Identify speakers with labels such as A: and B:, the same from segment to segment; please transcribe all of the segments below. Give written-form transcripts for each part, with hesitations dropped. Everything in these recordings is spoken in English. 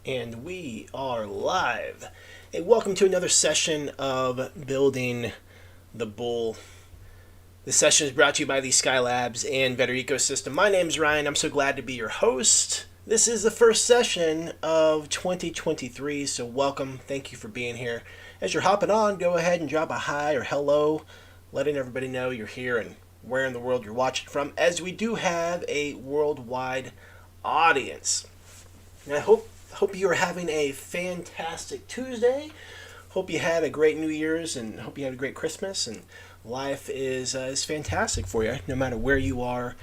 A: And we are live. Hey, welcome to another session of Building the Bull. This session is brought to you by the Skylabs and Better Ecosystem. My name is Ryan. I'm so glad to be your host. This is the first session of 2023, so welcome. Thank you for being here. As you're hopping on, go ahead and drop a hi or hello, letting everybody know you're here and where in the world you're watching from, as we do have a worldwide audience. And I hope you are having a fantastic Tuesday. Hope you had a great New Year's and hope you had a great Christmas, and life is fantastic for you no matter where you are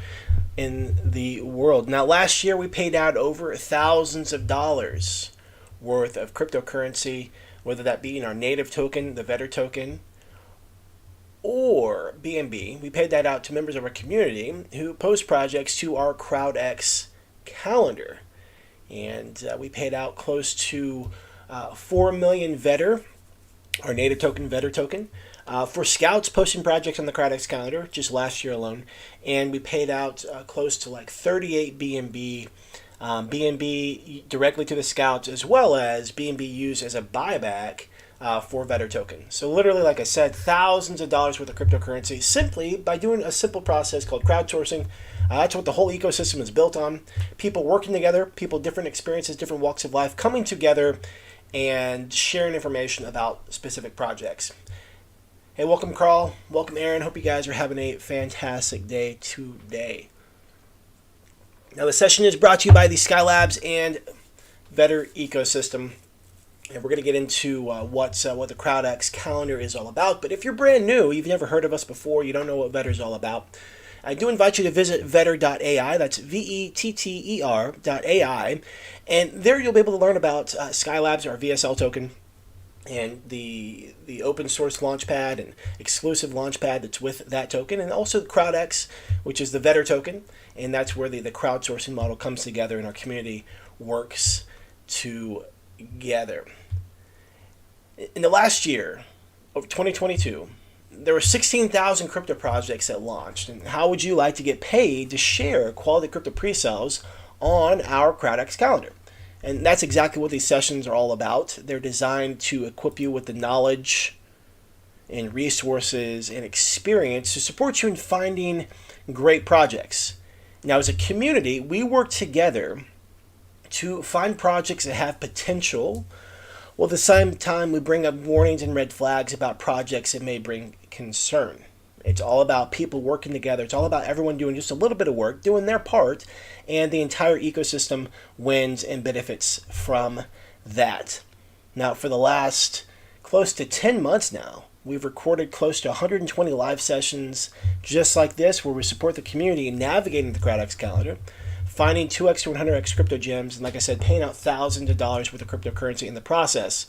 A: in the world. Now, last year we paid out over thousands of dollars worth of cryptocurrency, whether that be in our native token, the Vetter token, or BNB. We paid that out to members of our community who post projects to our CrowdX Calendar. And we paid out close to 4 million Vetter, our native token, Vetter token, for scouts posting projects on the CrowdX Calendar just last year alone. And we paid out close to like 38 BNB, BNB directly to the scouts, as well as BNB used as a buyback for Vetter token. So literally, like I said, thousands of dollars worth of cryptocurrency simply by doing a simple process called crowdsourcing. That's what the whole ecosystem is built on. People working together, people different experiences, different walks of life, coming together and sharing information about specific projects. Hey, welcome Carl, welcome Aaron. Hope you guys are having a fantastic day today. Now the session is brought to you by the Skylabs and Vetter Ecosystem. And we're going to get into what the CrowdX Calendar is all about. But if you're brand new, you've never heard of us before, you don't know what Vetter is all about, I do invite you to visit vetter.ai. That's vetter.ai. And there you'll be able to learn about Skylabs, our VSL token, and the open source launchpad and exclusive launchpad that's with that token, and also CrowdX, which is the Vetter token, and that's where the crowdsourcing model comes together and our community works together. In the last year of 2022, there were 16,000 crypto projects that launched. And how would you like to get paid to share quality crypto pre-sales on our CrowdX Calendar? And that's exactly what these sessions are all about. They're designed to equip you with the knowledge and resources and experience to support you in finding great projects. Now, as a community, we work together to find projects that have potential, while at the same time we bring up warnings and red flags about projects that may bring concern. It's all about people working together. It's all about everyone doing just a little bit of work, doing their part, and the entire ecosystem wins and benefits from that. Now, for the last close to 10 months now, we've recorded close to 120 live sessions just like this, where we support the community in navigating the CrowdX Calendar, finding 2x to 100x crypto gems, and like I said, paying out thousands of dollars worth of cryptocurrency in the process.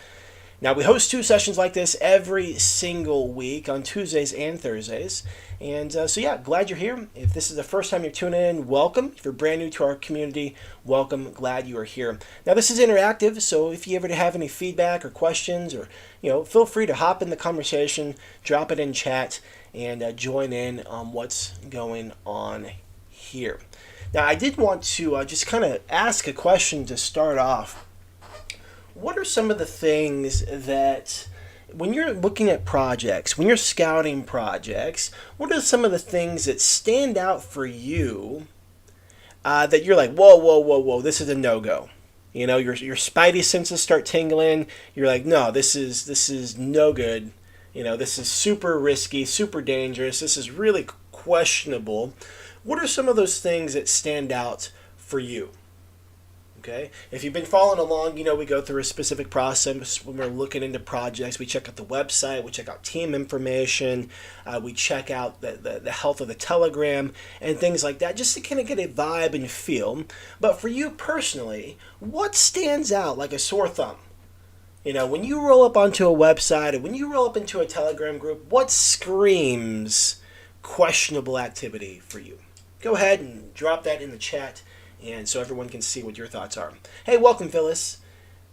A: Now, we host 2 sessions like this every single week on Tuesdays and Thursdays. And so, yeah, glad you're here. If this is the first time you're tuning in, welcome. If you're brand new to our community, welcome. Glad you are here. Now, this is interactive, so if you ever have any feedback or questions, or feel free to hop in the conversation, drop it in chat, and join in on what's going on here. Now, I did want to just kind of ask a question to start off. What are some of the things that, when you're looking at projects, when you're scouting projects, what are some of the things that stand out for you that you're like, whoa, this is a no-go? Your spidey senses start tingling. You're like, no, this is no good. This is super risky, super dangerous. This is really questionable. What are some of those things that stand out for you? Okay. If you've been following along, we go through a specific process when we're looking into projects. We check out the website, we check out team information, we check out the health of the Telegram and things like that, just to kind of get a vibe and feel. But for you personally, what stands out like a sore thumb? When you roll up onto a website or when you roll up into a Telegram group, what screams questionable activity for you? Go ahead and drop that in the chat, and so everyone can see what your thoughts are. Hey, welcome Phyllis.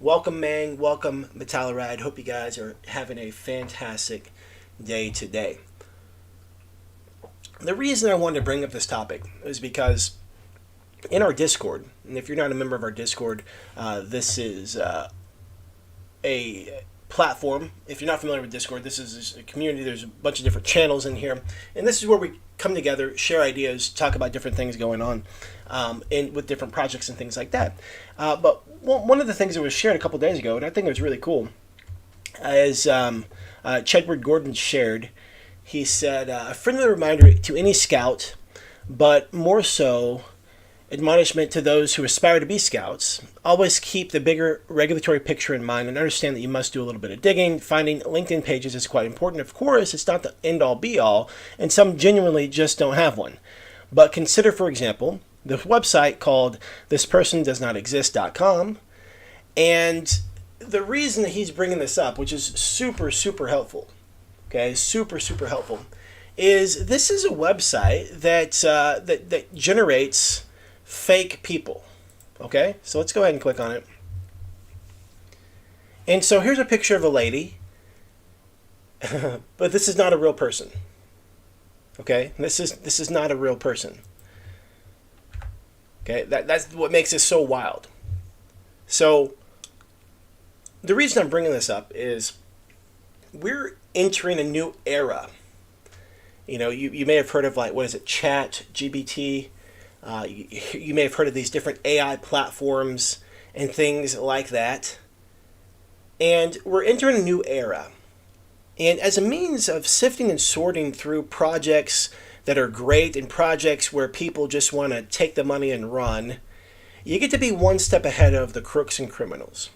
A: Welcome Mang. Welcome Metallaride. Hope you guys are having a fantastic day today. The reason I wanted to bring up this topic is because in our Discord. And if you're not a member of our Discord, this is a platform. If you're not familiar with Discord, this is a community. There's a bunch of different channels in here, and this is where we come together, share ideas, talk about different things going on, and with different projects and things like that. But one of the things that was shared a couple days ago, and I think it was really cool, is Chedward Gordon shared. He said, "A friendly reminder to any scout, but more so." Admonishment to those who aspire to be scouts. Always keep the bigger regulatory picture in mind and understand that you must do a little bit of digging. Finding LinkedIn pages is quite important. Of course, it's not the end-all be-all, and some genuinely just don't have one. But consider, for example, the website called thispersondoesnotexist.com. And the reason that he's bringing this up, which is super, super helpful, okay, super, super helpful, is this is a website that generates fake people. Okay, so let's go ahead and click on it. And so here's a picture of a lady, but this is not a real person. Okay, this is not a real person. Okay, that's what makes this so wild. So the reason I'm bringing this up is we're entering a new era. You know, you may have heard of, like, what is it, Chat GBT. You may have heard of these different AI platforms and things like that. And we're entering a new era. And as a means of sifting and sorting through projects that are great and projects where people just want to take the money and run, you get to be one step ahead of the crooks and criminals.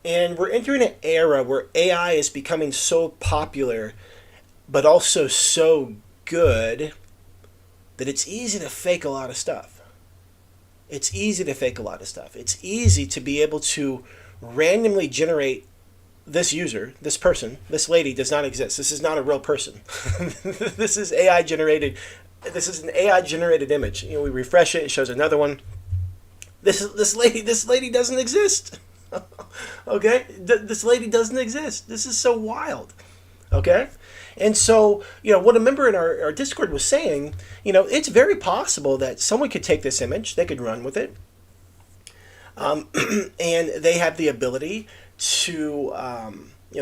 A: And we're entering an era where AI is becoming so popular, but also so good, that it's easy to fake a lot of stuff. It's easy to fake a lot of stuff. It's easy to be able to randomly generate this user, this person, this lady does not exist. This is not a real person. This is AI generated. This is an AI generated image. You know, we refresh it, it shows another one. This lady doesn't exist. Okay? This lady doesn't exist. This is so wild. Okay? And so, you know, what a member in our Discord was saying, you know, it's very possible that someone could take this image, they could run with it, and they have the ability to,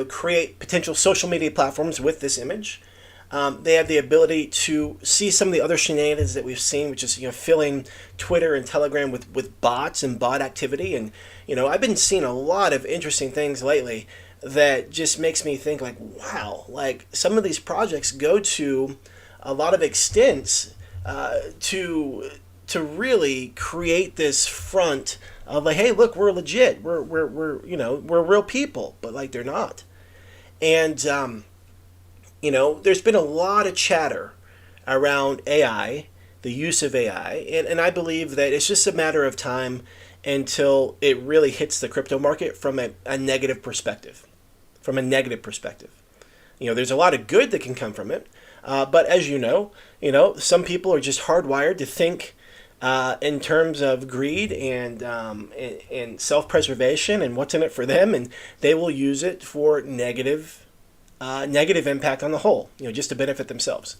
A: create potential social media platforms with this image. They have the ability to see some of the other shenanigans that we've seen, which is, you know, filling Twitter and Telegram with bots and bot activity. And, you know, I've been seeing a lot of interesting things lately that just makes me think, like, wow, like some of these projects go to a lot of extents to really create this front of, like, hey, look, we're legit, we're real people, but, like, they're not. And you know, there's been a lot of chatter around AI, the use of AI, and I believe that it's just a matter of time until it really hits the crypto market from a negative perspective. From a negative perspective. You know, there's a lot of good that can come from it, but as you know, some people are just hardwired to think in terms of greed and self-preservation and what's in it for them, and they will use it for negative impact on the whole, you know, just to benefit themselves.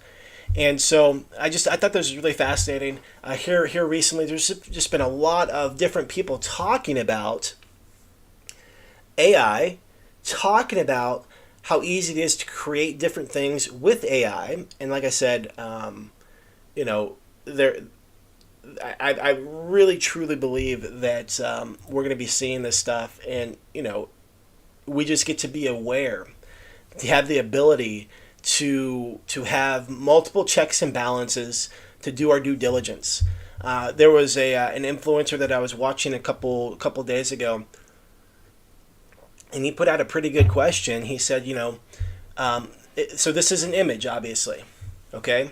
A: And so I thought this was really fascinating. Here recently, there's just been a lot of different people talking about AI, talking about how easy it is to create different things with AI. And like I said, you know, I really truly believe that we're going to be seeing this stuff, and, you know, we just get to be aware, to have the ability to have multiple checks and balances, to do our due diligence. There was an influencer that I was watching a couple days ago, and he put out a pretty good question. He said, you know, so this is an image, obviously, okay?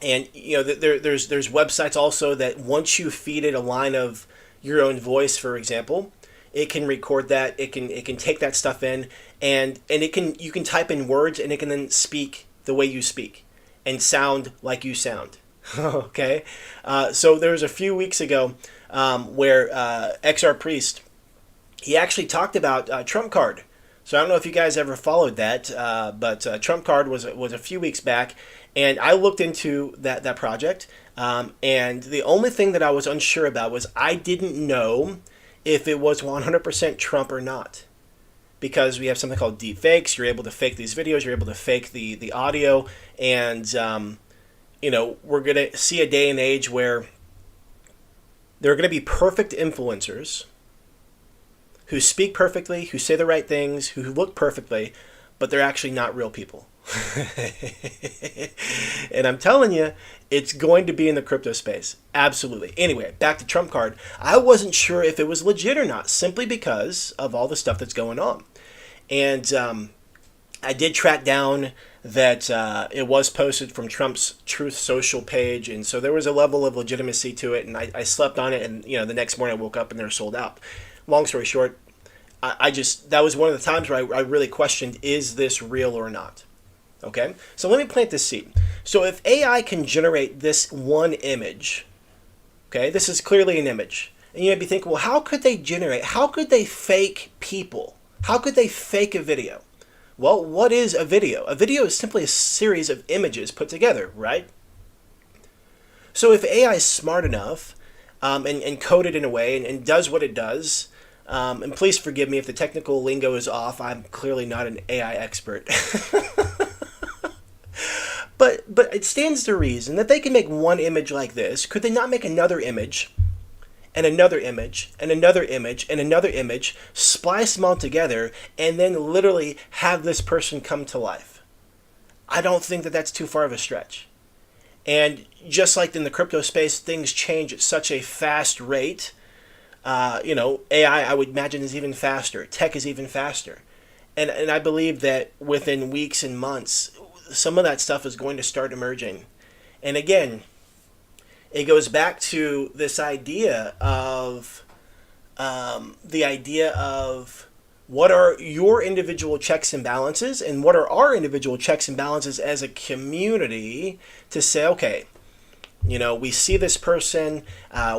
A: And, you know, there's websites also that once you feed it a line of your own voice, for example, it can record that, it can take that stuff in, and you can type in words, and it can then speak the way you speak and sound like you sound. Okay? So there was a few weeks ago where XR Priest, he actually talked about Trump Card. So I don't know if you guys ever followed that, but Trump Card was a few weeks back, and I looked into that project. And the only thing that I was unsure about was I didn't know if it was 100% Trump or not. Because we have something called deep fakes. You're able to fake these videos. You're able to fake the audio. And, we're going to see a day and age where there are going to be perfect influencers who speak perfectly, who say the right things, who look perfectly, but they're actually not real people. And I'm telling you, it's going to be in the crypto space. Absolutely. Anyway, back to Trump card. I wasn't sure if it was legit or not, simply because of all the stuff that's going on. And I did track down that it was posted from Trump's Truth Social page, and so there was a level of legitimacy to it, and I slept on it, and the next morning I woke up and they're sold out. Long story short, I just, that was one of the times where I really questioned, is this real or not? Okay, so let me plant this seed. So if AI can generate this one image, okay, this is clearly an image, and you might be thinking, well, how could they fake people? How could they fake a video? Well, what is a video? A video is simply a series of images put together, right? So if AI is smart enough and coded in a way and does what it does, and please forgive me if the technical lingo is off, I'm clearly not an AI expert. But it stands to reason that they can make one image like this. Could they not make another image, and another image, and another image, and another image, splice them all together, and then literally have this person come to life? I don't think that that's too far of a stretch. And just like in the crypto space, things change at such a fast rate. AI, I would imagine, is even faster. Tech is even faster. And I believe that within weeks and months, some of that stuff is going to start emerging. And again, it goes back to this idea of what are your individual checks and balances, and what are our individual checks and balances as a community to say, okay, we see this person,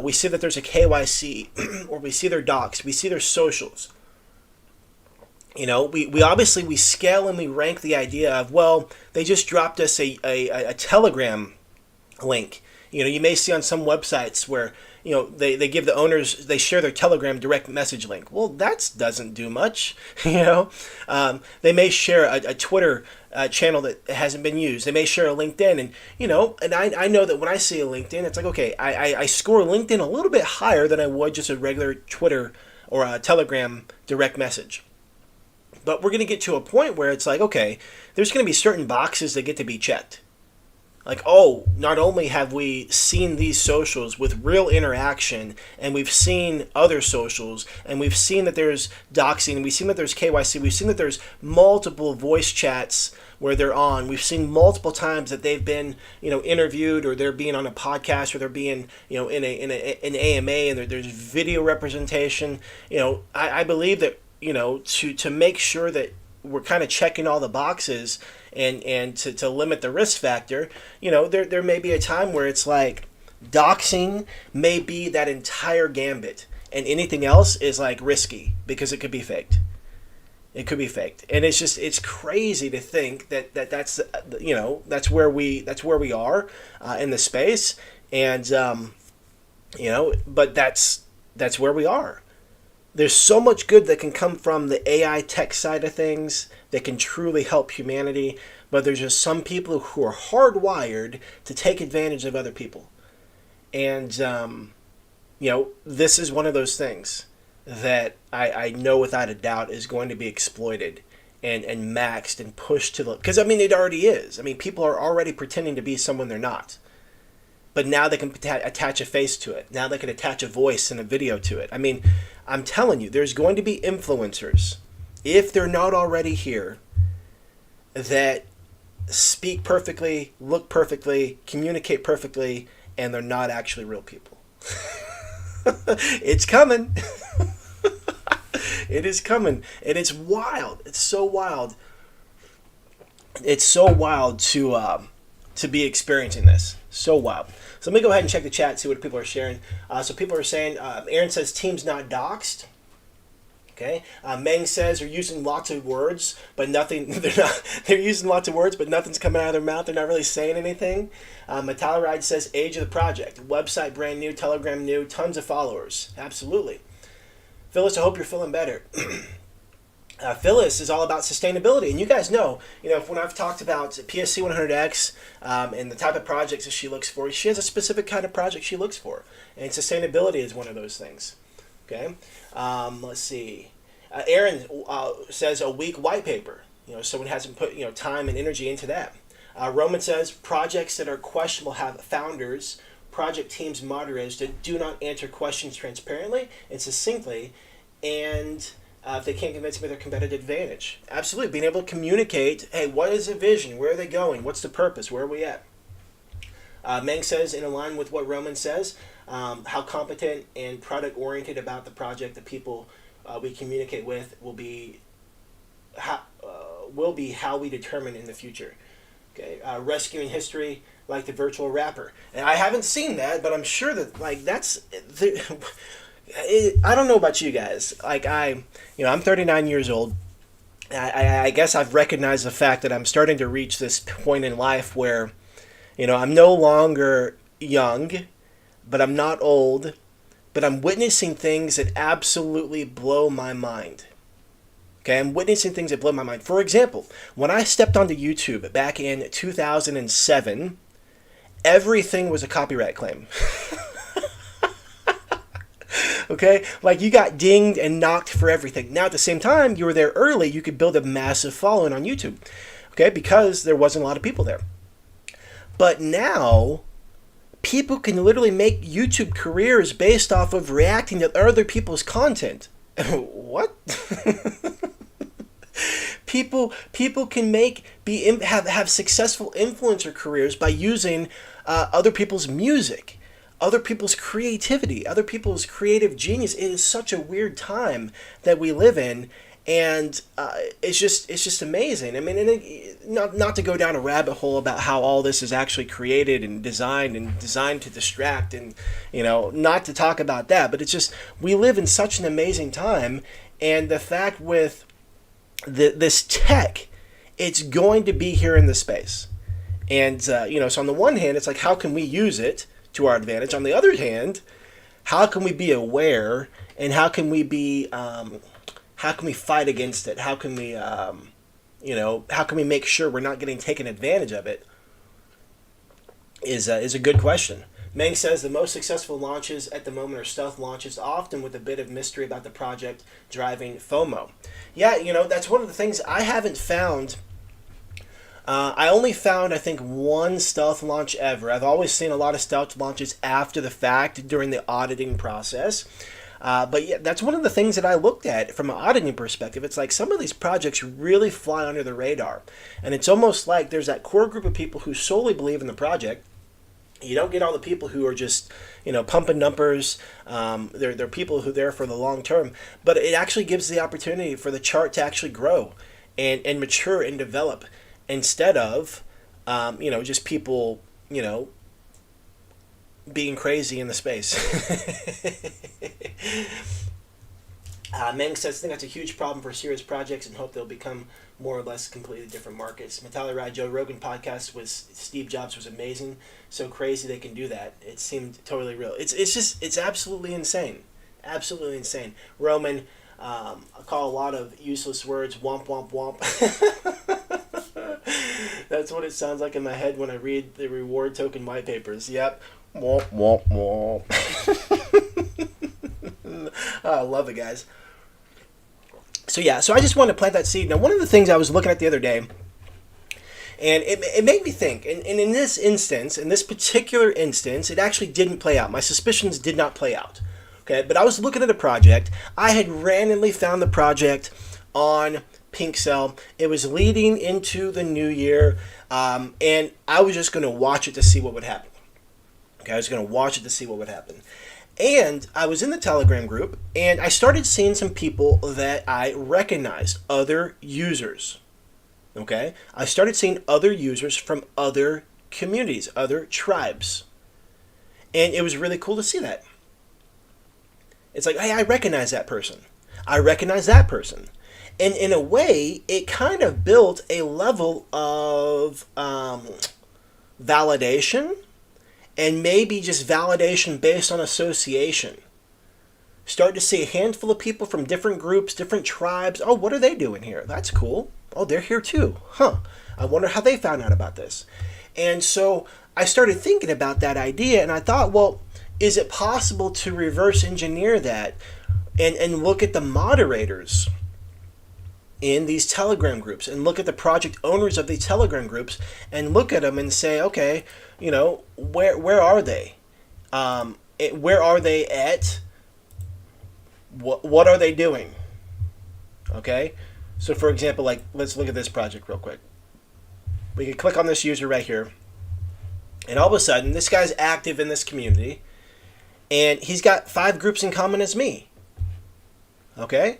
A: we see that there's a KYC, or we see their docs, we see their socials. We obviously, we scale and we rank the idea of, well, they just dropped us a Telegram link. You may see on some websites where, they give the owners, they share their Telegram direct message link. Well, that doesn't do much. They may share a Twitter channel that hasn't been used. They may share a LinkedIn, and I know that when I see a LinkedIn, it's like, okay, I score LinkedIn a little bit higher than I would just a regular Twitter or a Telegram direct message. But we're going to get to a point where it's like, okay, there's going to be certain boxes that get to be checked. Like, oh, not only have we seen these socials with real interaction, and we've seen other socials, and we've seen that there's doxing, we've seen that there's KYC, we've seen that there's multiple voice chats where they're on. We've seen multiple times that they've been, interviewed, or they're being on a podcast, or they're being, in an AMA, and there's video representation. I believe that, to make sure that we're kind of checking all the boxes and to limit the risk factor, there may be a time where it's like doxing may be that entire gambit, and anything else is like risky because it could be faked. It could be faked, and it's crazy to think that's where we are in the space, and but that's where we are. There's so much good that can come from the AI tech side of things that can truly help humanity, but there's just some people who are hardwired to take advantage of other people. And, this is one of those things that I know without a doubt is going to be exploited and maxed and pushed to the... Because, it already is. People are already pretending to be someone they're not. But now they can attach a face to it. Now they can attach a voice and a video to it. I'm telling you, there's going to be influencers, if they're not already here, that speak perfectly, look perfectly, communicate perfectly, and they're not actually real people. It's coming. It is coming. And it's wild. It's so wild. It's so wild to be experiencing this. So wild. So let me go ahead and check the chat, see what people are sharing. So people are saying, Aaron says team's not doxed. Okay, Meng says they're using lots of words, but nothing. They're not. They're using lots of words, but nothing's coming out of their mouth. They're not really saying anything. Metallaride says age of the project, website brand new, Telegram new, tons of followers. Absolutely, Phyllis. I hope you're feeling better. Phyllis is all about sustainability, and you guys know, when I've talked about PSC 100X and the type of projects that she looks for, she has a specific kind of project she looks for, and sustainability is one of those things. Okay, let's see. Aaron says a weak white paper. Someone hasn't put time and energy into that. Roman says projects that are questionable have founders, project teams, moderators that do not answer questions transparently and succinctly, and if they can't convince me of their competitive advantage. Absolutely, being able to communicate. Hey, what is the vision? Where are they going? What's the purpose? Where are we at? Meng says, in line with what Roman says, how competent and product-oriented about the project the people we communicate with will be how we determine in the future. Okay, rescuing history like the virtual rapper. And I haven't seen that, but I'm sure that that's. I don't know about you guys. I'm 39 years old. I guess I've recognized the fact that I'm starting to reach this point in life where, I'm no longer young, but I'm not old, but I'm witnessing things that absolutely blow my mind. Okay, I'm witnessing things that blow my mind. For example, when I stepped onto YouTube back in 2007, everything was a copyright claim. Okay, you got dinged and knocked for everything. Now, at the same time, you were there early, you could build a massive following on YouTube. Okay, because there wasn't a lot of people there. But now, people can literally make YouTube careers based off of reacting to other people's content. What? People can have successful influencer careers by using other people's music, other people's creativity, other people's creative genius. It is such a weird time that we live in, and it's just amazing. I mean, not to go down a rabbit hole about how all this is actually created and designed to distract, and not to talk about that, but it's just we live in such an amazing time, and the fact with this tech, it's going to be here in the space, and so on the one hand, it's how can we use it to our advantage? On the other hand, how can we be aware, and how can we fight against it? How can we how can we make sure we're not getting taken advantage of it? Is a good question. Meng says the most successful launches at the moment are stealth launches, often with a bit of mystery about the project driving FOMO. Yeah, that's one of the things I haven't found. I only found, I think, one stealth launch ever. I've always seen a lot of stealth launches after the fact during the auditing process. But yeah, that's one of the things that I looked at from an auditing perspective. It's some of these projects really fly under the radar. And it's almost like there's that core group of people who solely believe in the project. You don't get all the people who are just, pumping numbers. They're people who are there for the long term. But it actually gives the opportunity for the chart to actually grow and mature and develop, instead of, just people, being crazy in the space. Meng says, I think that's a huge problem for serious projects and hope they'll become more or less completely different markets. Metallaride Joe Rogan podcast with Steve Jobs was amazing. So crazy they can do that. It seemed totally real. It's absolutely insane. Absolutely insane. Roman, I call a lot of useless words womp womp womp. That's what it sounds like in my head when I read the reward token white papers. Yep. Womp womp womp. I love it, guys. So I just wanted to plant that seed. Now, one of the things I was looking at the other day, and it made me think, and in this instance, in this particular instance, it actually didn't play out. My suspicions did not play out. Okay, but I was looking at a project. I had randomly found the project on Pinkcell. It was leading into the new year, and I was just going to watch it to see what would happen. Okay, I was going to watch it to see what would happen. And I was in the Telegram group, and I started seeing some people that I recognized, other users. Okay? I started seeing other users from other communities, other tribes. And it was really cool to see that. It's hey, I recognize that person. I recognize that person. And in a way, it kind of built a level of validation, and maybe just validation based on association. Start to see a handful of people from different groups, different tribes. Oh, what are they doing here? That's cool. Oh, they're here too. Huh. I wonder how they found out about this. And so I started thinking about that idea, and I thought, well, is it possible to reverse engineer that and look at the moderators in these Telegram groups and look at the project owners of these Telegram groups and look at them and say, okay, where are they? Where are they at? What are they doing? Okay, so for example, like, let's look at this project real quick. We can click on this user right here, and all of a sudden, this guy's active in this community, and he's got 5 groups in common as me. Okay?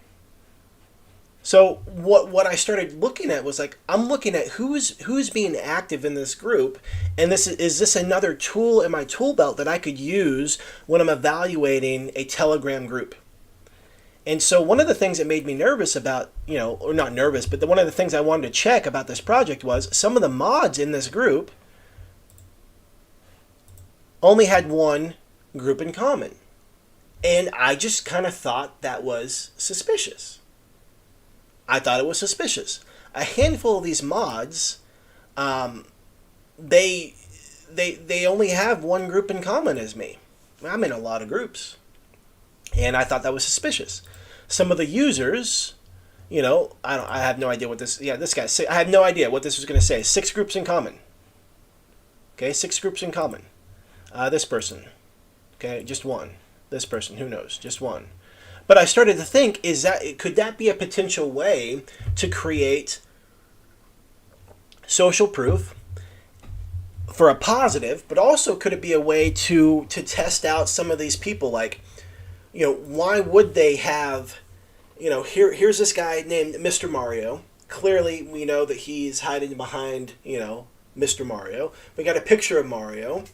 A: So what I started looking at was, like, I'm looking at who's being active in this group, and is this another tool in my tool belt that I could use when I'm evaluating a Telegram group? And so one of the things that made me nervous about, or not nervous, but one of the things I wanted to check about this project was some of the mods in this group only had one group in common. And I just kind of thought that was suspicious. I thought it was suspicious. A handful of these mods, they only have one group in common as me. I'm in a lot of groups. And I thought that was suspicious. Some of the users, I have no idea what this. Yeah, this guy. I have no idea what this was going to say. 6 groups in common. Okay, 6 groups in common. This person. Okay, just one. This person, who knows? Just one. But I started to think: could that be a potential way to create social proof for a positive? But also, could it be a way to test out some of these people, like? Why would they have, here's this guy named Mr. Mario. Clearly, we know that he's hiding behind, Mr. Mario. We got a picture of Mario.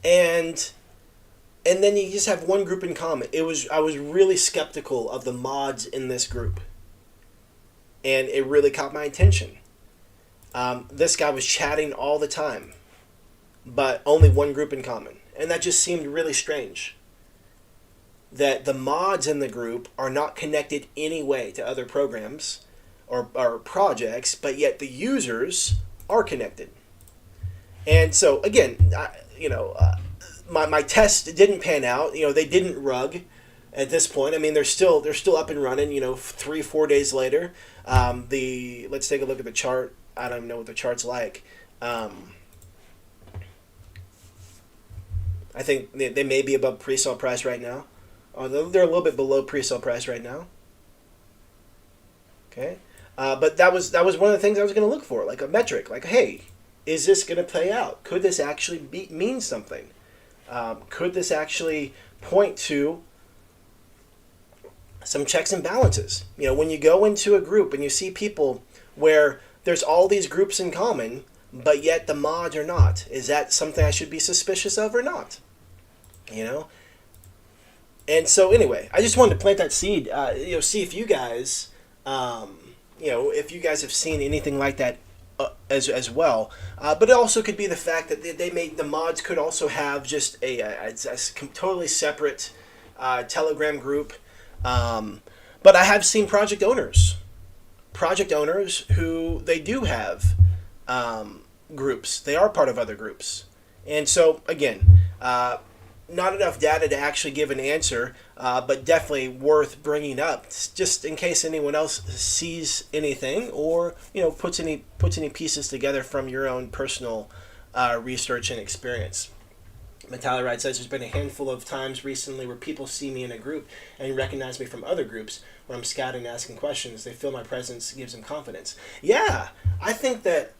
A: And then you just have one group in common. I was really skeptical of the mods in this group. And it really caught my attention. This guy was chatting all the time, but only one group in common. And that just seemed really strange. That the mods in the group are not connected any way to other programs or projects, but yet the users are connected. And so, again, my test didn't pan out. They didn't rug at this point. I mean, they're still up and running. 3-4 days later. Let's take a look at the chart. I don't even know what the chart's like. I think they may be above pre-sale price right now. They're a little bit below pre-sale price right now. Okay, but that was one of the things I was going to look for, like a metric. Like, hey, is this going to play out? Could this actually mean something? Could this actually point to some checks and balances? When you go into a group and you see people where there's all these groups in common, but yet the mods are not, is that something I should be suspicious of or not? And so anyway, I just wanted to plant that seed, see if you guys, if you guys have seen anything like that as well. But it also could be the fact that the mods could also have just a totally separate Telegram group. But I have seen project owners who they do have groups. They are part of other groups. And so again, not enough data to actually give an answer, but definitely worth bringing up, just in case anyone else sees anything or puts any pieces together from your own personal research and experience. Metalli says there's been a handful of times recently where people see me in a group and recognize me from other groups when I'm scouting and asking questions. They feel my presence gives them confidence. Yeah, I think that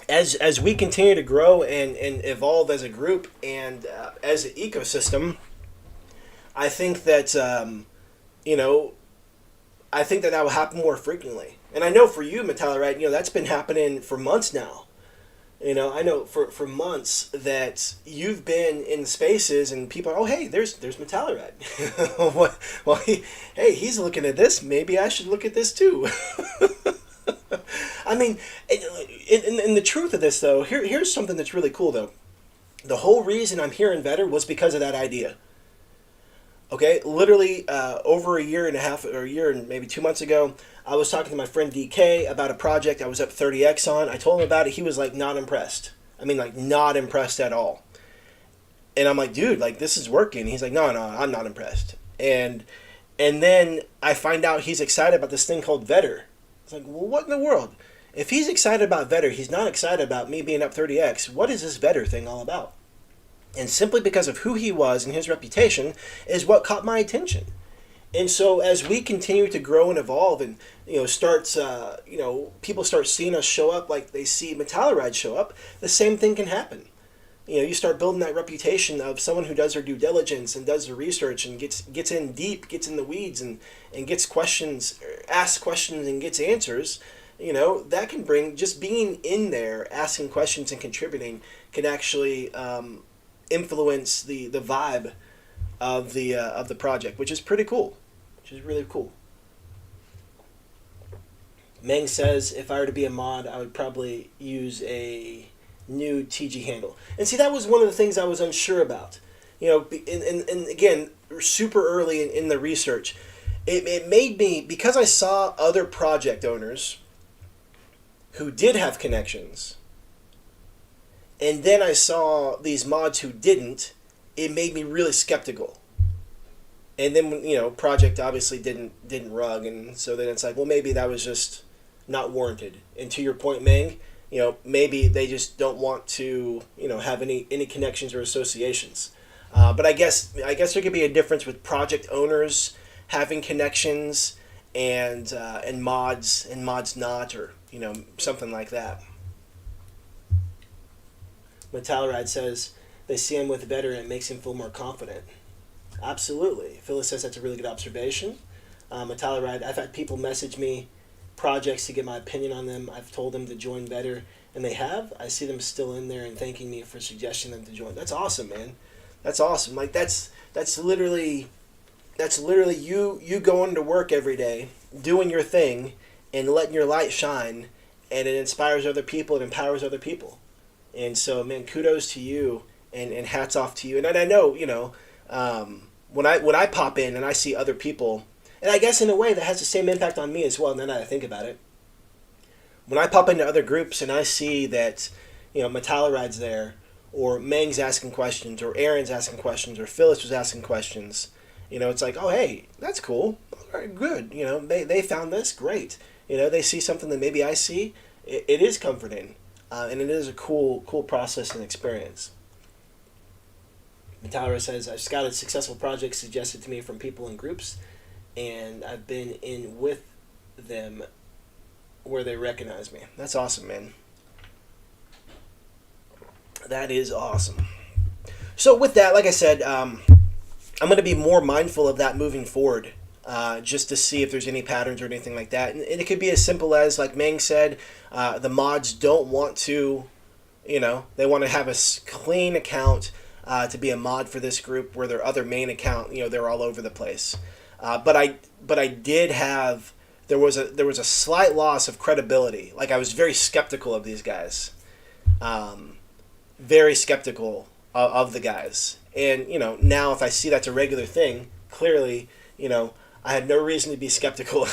A: as we continue to grow and evolve as a group and as an ecosystem, I think that I think that will happen more frequently. And I know for you, Metalli, that's been happening for months now. I know for months that you've been in spaces and people are, oh, hey, there's Metallarad. Well, hey, he's looking at this. Maybe I should look at this too. I mean, in the truth of this, though, here's something that's really cool, though. The whole reason I'm here in Vetter was because of that idea. Okay, literally over a year and a half, or a year and maybe 2 months ago, I was talking to my friend DK about a project I was up 30x on. I told him about it. He was like not impressed. I mean, like not impressed at all. And I'm like, dude, like this is working. He's like, no, no, I'm not impressed. And then I find out he's excited about this thing called Vetter. It's like, well, what in the world? If he's excited about Vetter, he's not excited about me being up 30x. What is this Vetter thing all about? And simply because of who he was and his reputation is what caught my attention. And so as we continue to grow and evolve, and people start seeing us show up like they see Metallaride show up, the same thing can happen. You start building that reputation of someone who does their due diligence and does their research and gets in deep, gets in the weeds, and gets questions, asks questions and gets answers. That can bring, just being in there, asking questions and contributing can actually influence the vibe of the project, which is pretty cool, which is really cool. Meng says, if I were to be a mod, I would probably use a new TG handle. And see, that was one of the things I was unsure about. And again, super early in the research, it made me, because I saw other project owners who did have connections, and then I saw these mods who didn't, it made me really skeptical. And then, project obviously didn't rug, and so then it's like, well, maybe that was just not warranted. And to your point, Meng, maybe they just don't want to, have any connections or associations. But I guess there could be a difference with project owners having connections and mods not, or something like that. Metallaride says they see him with Vetter and it makes him feel more confident. Absolutely. Phyllis says that's a really good observation. Metallaride, I've had people message me projects to get my opinion on them. I've told them to join Vetter, and they have. I see them still in there and thanking me for suggesting them to join. That's awesome, man. That's awesome. Like that's literally you going to work every day, doing your thing, and letting your light shine, and it inspires other people, it empowers other people. And so, man, kudos to you, and hats off to you. And I know, when I pop in and I see other people, and I guess in a way that has the same impact on me as well, now that I think about it. When I pop into other groups and I see that, Metallaride's there, or Meng's asking questions, or Aaron's asking questions, or Phyllis was asking questions, it's like, oh, hey, that's cool. All right, good. They found this, great. They see something that maybe I see. It is comforting. And it is a cool process and experience. Metallaride says, I've scouted successful projects suggested to me from people in groups, and I've been in with them where they recognize me. That's awesome, man. That is awesome. So with that, like I said, I'm going to be more mindful of that moving forward, just to see if there's any patterns or anything like that. And it could be as simple as, like Meng said, the mods don't want to, they want to have a clean account to be a mod for this group, where their other main account, they're all over the place. But I did have, there was a slight loss of credibility. Like, I was very skeptical of these guys, very skeptical of the guys. And now if I see that's a regular thing, clearly I had no reason to be skeptical.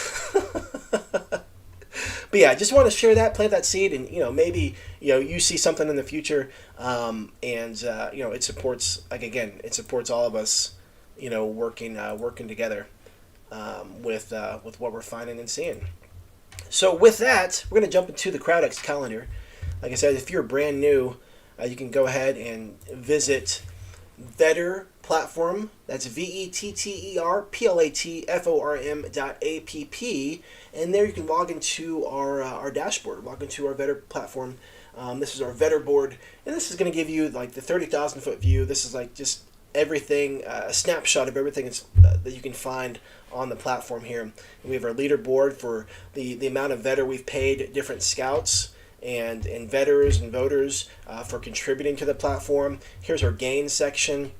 A: But yeah, I just want to share that, plant that seed, and maybe you see something in the future, and it supports, like, again, it supports all of us, working together, with what we're finding and seeing. So with that, we're going to jump into the CrowdX Calendar. Like I said, if you're brand new, you can go ahead and visit Vetter Platform. That's VETTERPLATFORM.app, and there you can log into our dashboard, log into our Vetter platform. This is our Vetter board, and this is going to give you like the 30,000 foot view. This is like just everything, a snapshot of everything that you can find on the platform here. And we have our leaderboard for the amount of Vetter we've paid different scouts, and vetters and voters for contributing to the platform. Here's our gains section.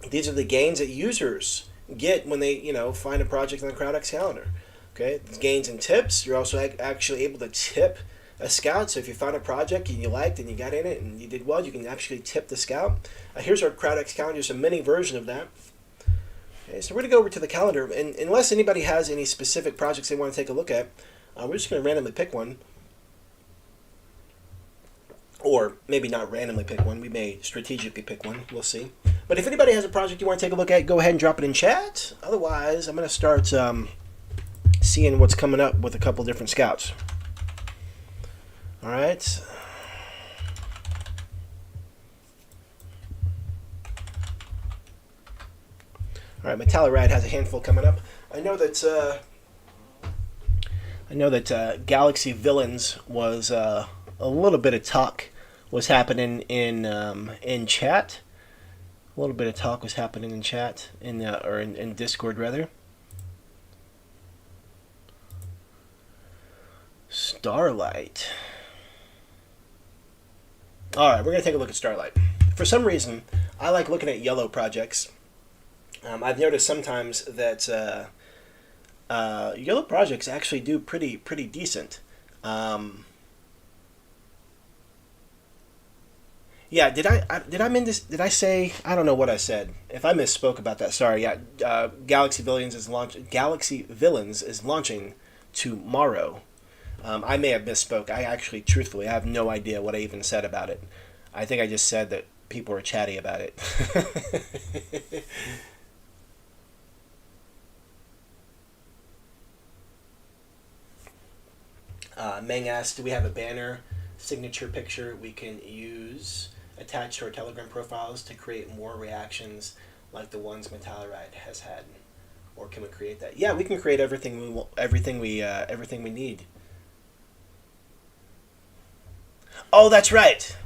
A: These are the gains that users get when they find a project on the CrowdX Calendar. Okay, gains and tips. You're also actually able to tip a scout. So if you found a project and you liked and you got in it and you did well, you can actually tip the scout. Here's our CrowdX Calendar. It's a mini version of that. Okay, so we're going to go over to the calendar, and unless anybody has any specific projects they want to take a look at, we're just going to randomly pick one. Or maybe not randomly pick one. We may strategically pick one. We'll see. But if anybody has a project you want to take a look at, go ahead and drop it in chat. Otherwise, I'm going to start seeing what's coming up with a couple different scouts. All right. All right, Metallurad has a handful coming up. I know that Galaxy Villains was a little bit of talk was happening in chat. A little bit of talk was happening in chat in Discord rather. Starlight. All right, we're gonna take a look at Starlight. For some reason, I like looking at yellow projects. I've noticed sometimes that yellow projects actually do pretty decent. Yeah, did I mean this? Did I say? I don't know what I said. If I misspoke about that, sorry. Yeah, Galaxy Villains is launching tomorrow. I may have misspoke. I actually, truthfully, I have no idea what I even said about it. I think I just said that people were chatty about it. Meng asked, do we have a banner signature picture we can use attached to our Telegram profiles to create more reactions like the ones Metalluride has had? Or can we create that? Yeah, we can create everything we want, everything we need. Oh, that's right.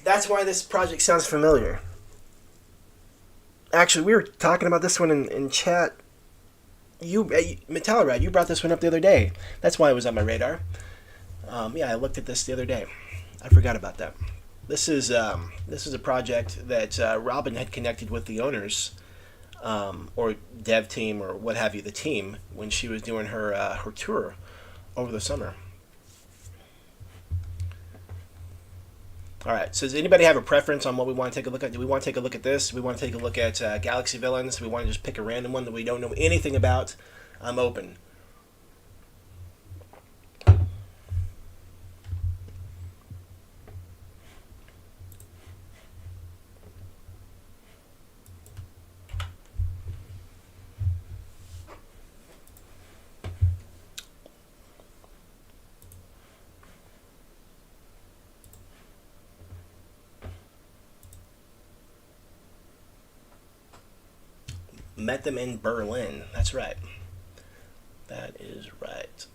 A: That's why this project sounds familiar. Actually, we were talking about this one in chat. Metalluride, you brought this one up the other day. That's why it was on my radar. Yeah, I looked at this the other day. I forgot about that. This is a project that Robin had connected with the owners, or dev team, or what have you, the team, when she was doing her tour over the summer. All right. So does anybody have a preference on what we want to take a look at? Do we want to take a look at this? Do we want to take a look at Galaxy Villains? Do we want to just pick a random one that we don't know anything about? I'm open. Met them in Berlin. That's right. That is right.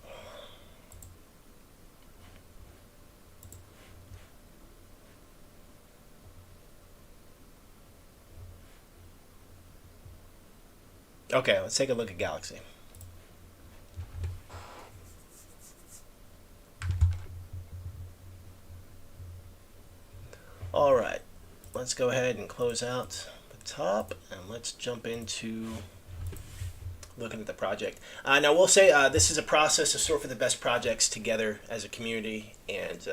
A: Okay, let's take a look at Galaxy. All right, let's go ahead and close out top, and let's jump into looking at the project. Now we'll say this is a process to sort for the best projects together as a community, and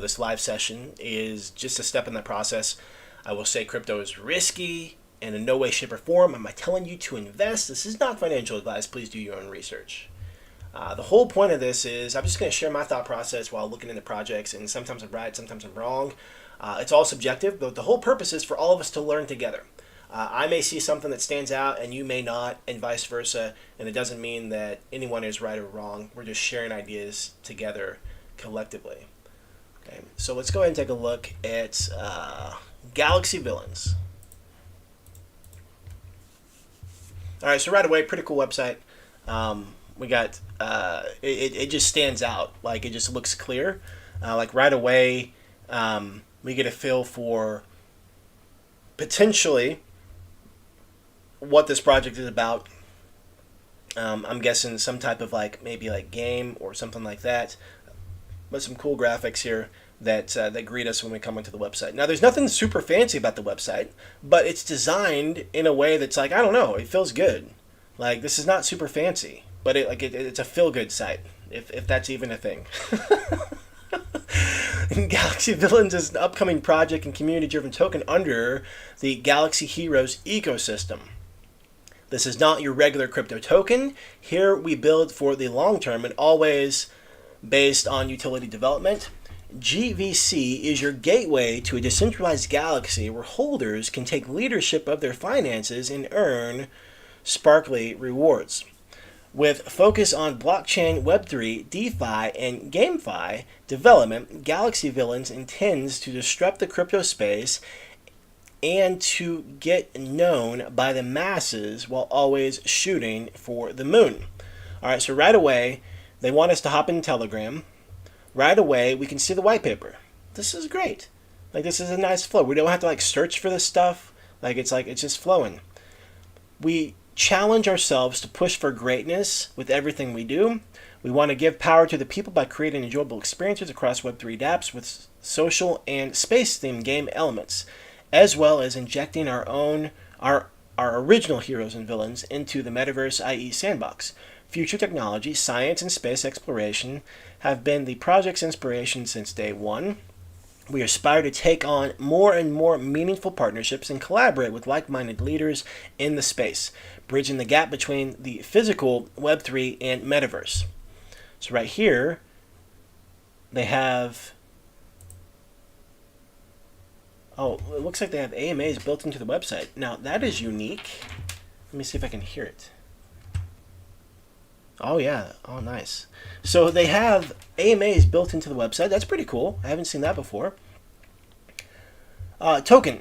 A: this live session is just a step in that process. I will say crypto is risky, and in no way, shape, or form am I telling you to invest. This is not financial advice. Please do your own research. The whole point of this is I'm just going to share my thought process while looking into projects, and sometimes I'm right, sometimes I'm wrong. It's all subjective, but the whole purpose is for all of us to learn together. I may see something that stands out and you may not, and vice versa, and it doesn't mean that anyone is right or wrong. We're just sharing ideas together collectively. Okay, so let's go ahead and take a look at Galaxy Villains. All right, so right away, pretty cool website. We got, it just stands out. Like, it just looks clear. Like, right away, we get a feel for potentially what this project is about. I'm guessing some type of maybe game or something like that. but some cool graphics here that greet us when we come onto the website. Now, there's nothing super fancy about the website, but it's designed in a way that's like, I don't know, it feels good. Like, this is not super fancy, but it's a feel-good site, if that's even a thing. Galaxy Villains is an upcoming project and community-driven token under the Galaxy Heroes ecosystem. This is not your regular crypto token. Here we build for the long term and always based on utility development. GVC is your gateway to a decentralized galaxy where holders can take leadership of their finances and earn sparkly rewards. With focus on blockchain, Web3, DeFi, and GameFi development, Galaxy Villains intends to disrupt the crypto space and to get known by the masses while always shooting for the moon. All right, so right away, they want us to hop in Telegram. Right away, we can see the white paper. This is great. Like, this is a nice flow. We don't have to search for this stuff. It's just flowing. We challenge ourselves to push for greatness with everything we do. We want to give power to the people by creating enjoyable experiences across Web3 dApps with social and space-themed game elements, as well as injecting our original heroes and villains into the metaverse, i.e. sandbox. Future technology, science, and space exploration have been the project's inspiration since day one. We aspire to take on more and more meaningful partnerships and collaborate with like-minded leaders in the space, bridging the gap between the physical Web3 and metaverse. So right here, they have... Oh, it looks like they have AMAs built into the website. Now, that is unique. Let me see if I can hear it. Oh, yeah. Oh, nice. So they have AMAs built into the website. That's pretty cool. I haven't seen that before. Token.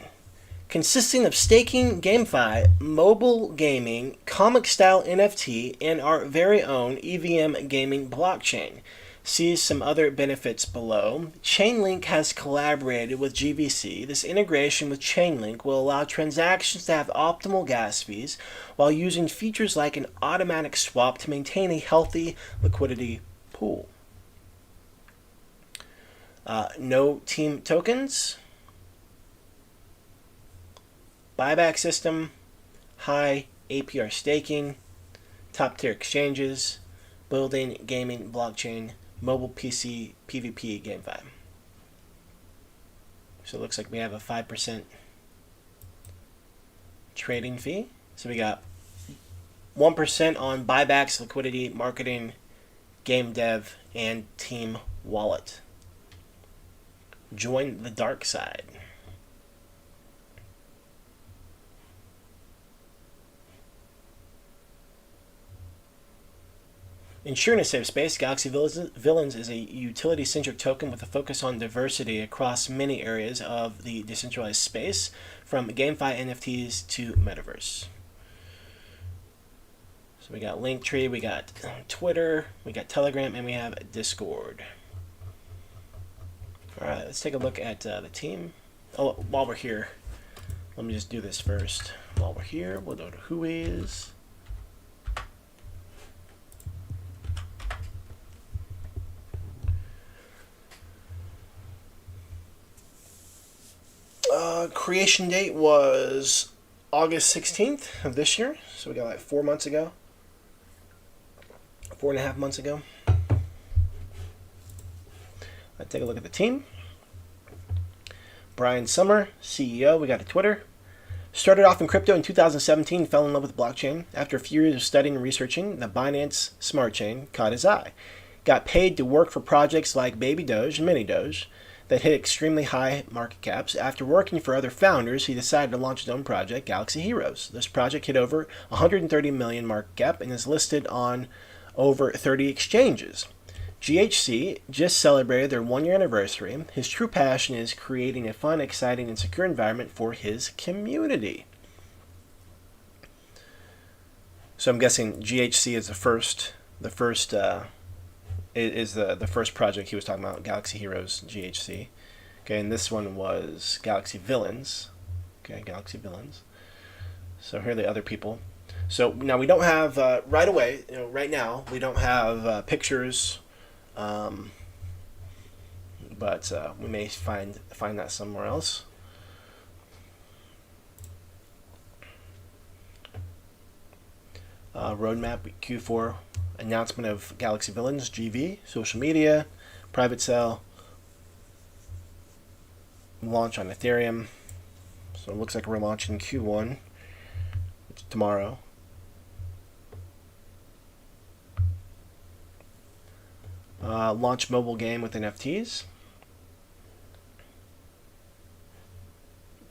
A: Consisting of staking, GameFi, mobile gaming, comic-style NFT, and our very own EVM gaming blockchain. See some other benefits below. Chainlink has collaborated with GVC. This integration with Chainlink will allow transactions to have optimal gas fees while using features like an automatic swap to maintain a healthy liquidity pool. No team tokens. Buyback system. High APR staking. Top tier exchanges. Building gaming blockchain. Mobile PC PvP GameFi. So it looks like we have a 5% trading fee. So we got 1% on buybacks, liquidity, marketing, game dev, and team wallet. Join the dark side. Ensuring a safe space, Galaxy Villains is a utility-centric token with a focus on diversity across many areas of the decentralized space, from GameFi NFTs to Metaverse. So we got Linktree, we got Twitter, we got Telegram, and we have Discord. All right, let's take a look at the team. Oh, while we're here, let me just do this first. While we're here, we'll go to who is. Creation date was August 16th of this year, so we got like 4 months ago. 4.5 months ago. Let's take a look at the team. Brian Summer, CEO, we got a Twitter. Started off in crypto in 2017, fell in love with blockchain. After a few years of studying and researching, the Binance Smart Chain caught his eye. Got paid to work for projects like Baby Doge and Mini Doge that hit extremely high market caps. After working for other founders, he decided to launch his own project, Galaxy Heroes. This project hit over 130 million market cap and is listed on over 30 exchanges. GHC just celebrated their 1-year anniversary. His true passion is creating a fun, exciting, and secure environment for his community. So I'm guessing GHC is the first project he was talking about, Galaxy Heroes GHC. Okay, and this one was Galaxy Villains. Okay, Galaxy Villains. So here are the other people. So now we don't have right away. Right now we don't have pictures but we may find that somewhere else. Roadmap Q4 announcement of Galaxy Villains GV, social media, private sale, launch on Ethereum. So it looks like we're launching Q1. It's tomorrow. Launch mobile game with NFTs.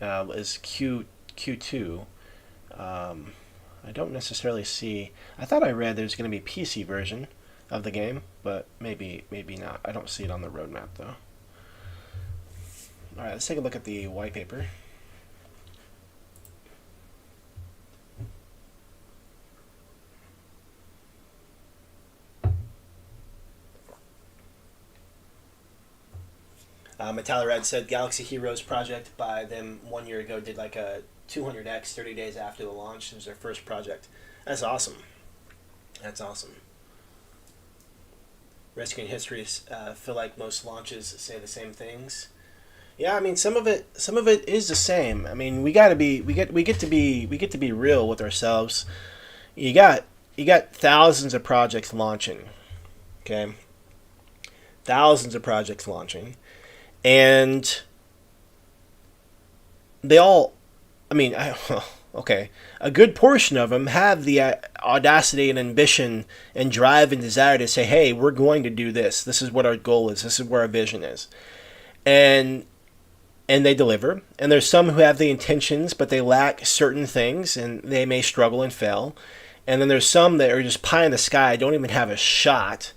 A: Is Q2. I don't necessarily see. I thought I read there's going to be PC version of the game, but maybe not. I don't see it on the roadmap though. All right, let's take a look at the white paper. Metallerad said Galaxy Heroes project by them 1 year ago did like a 200x 30 days after the launch. It was their first project. That's awesome. That's awesome. Rescuing histories feel like most launches say the same things. Yeah, I mean some of it is the same. I mean we get to be real with ourselves. You got thousands of projects launching. Okay. Thousands of projects launching. And they all, I mean, okay, a good portion of them have the audacity and ambition and drive and desire to say, hey, we're going to do this. This is what our goal is. This is where our vision is. And they deliver. And there's some who have the intentions, but they lack certain things, and they may struggle and fail. And then there's some that are just pie in the sky, don't even have a shot,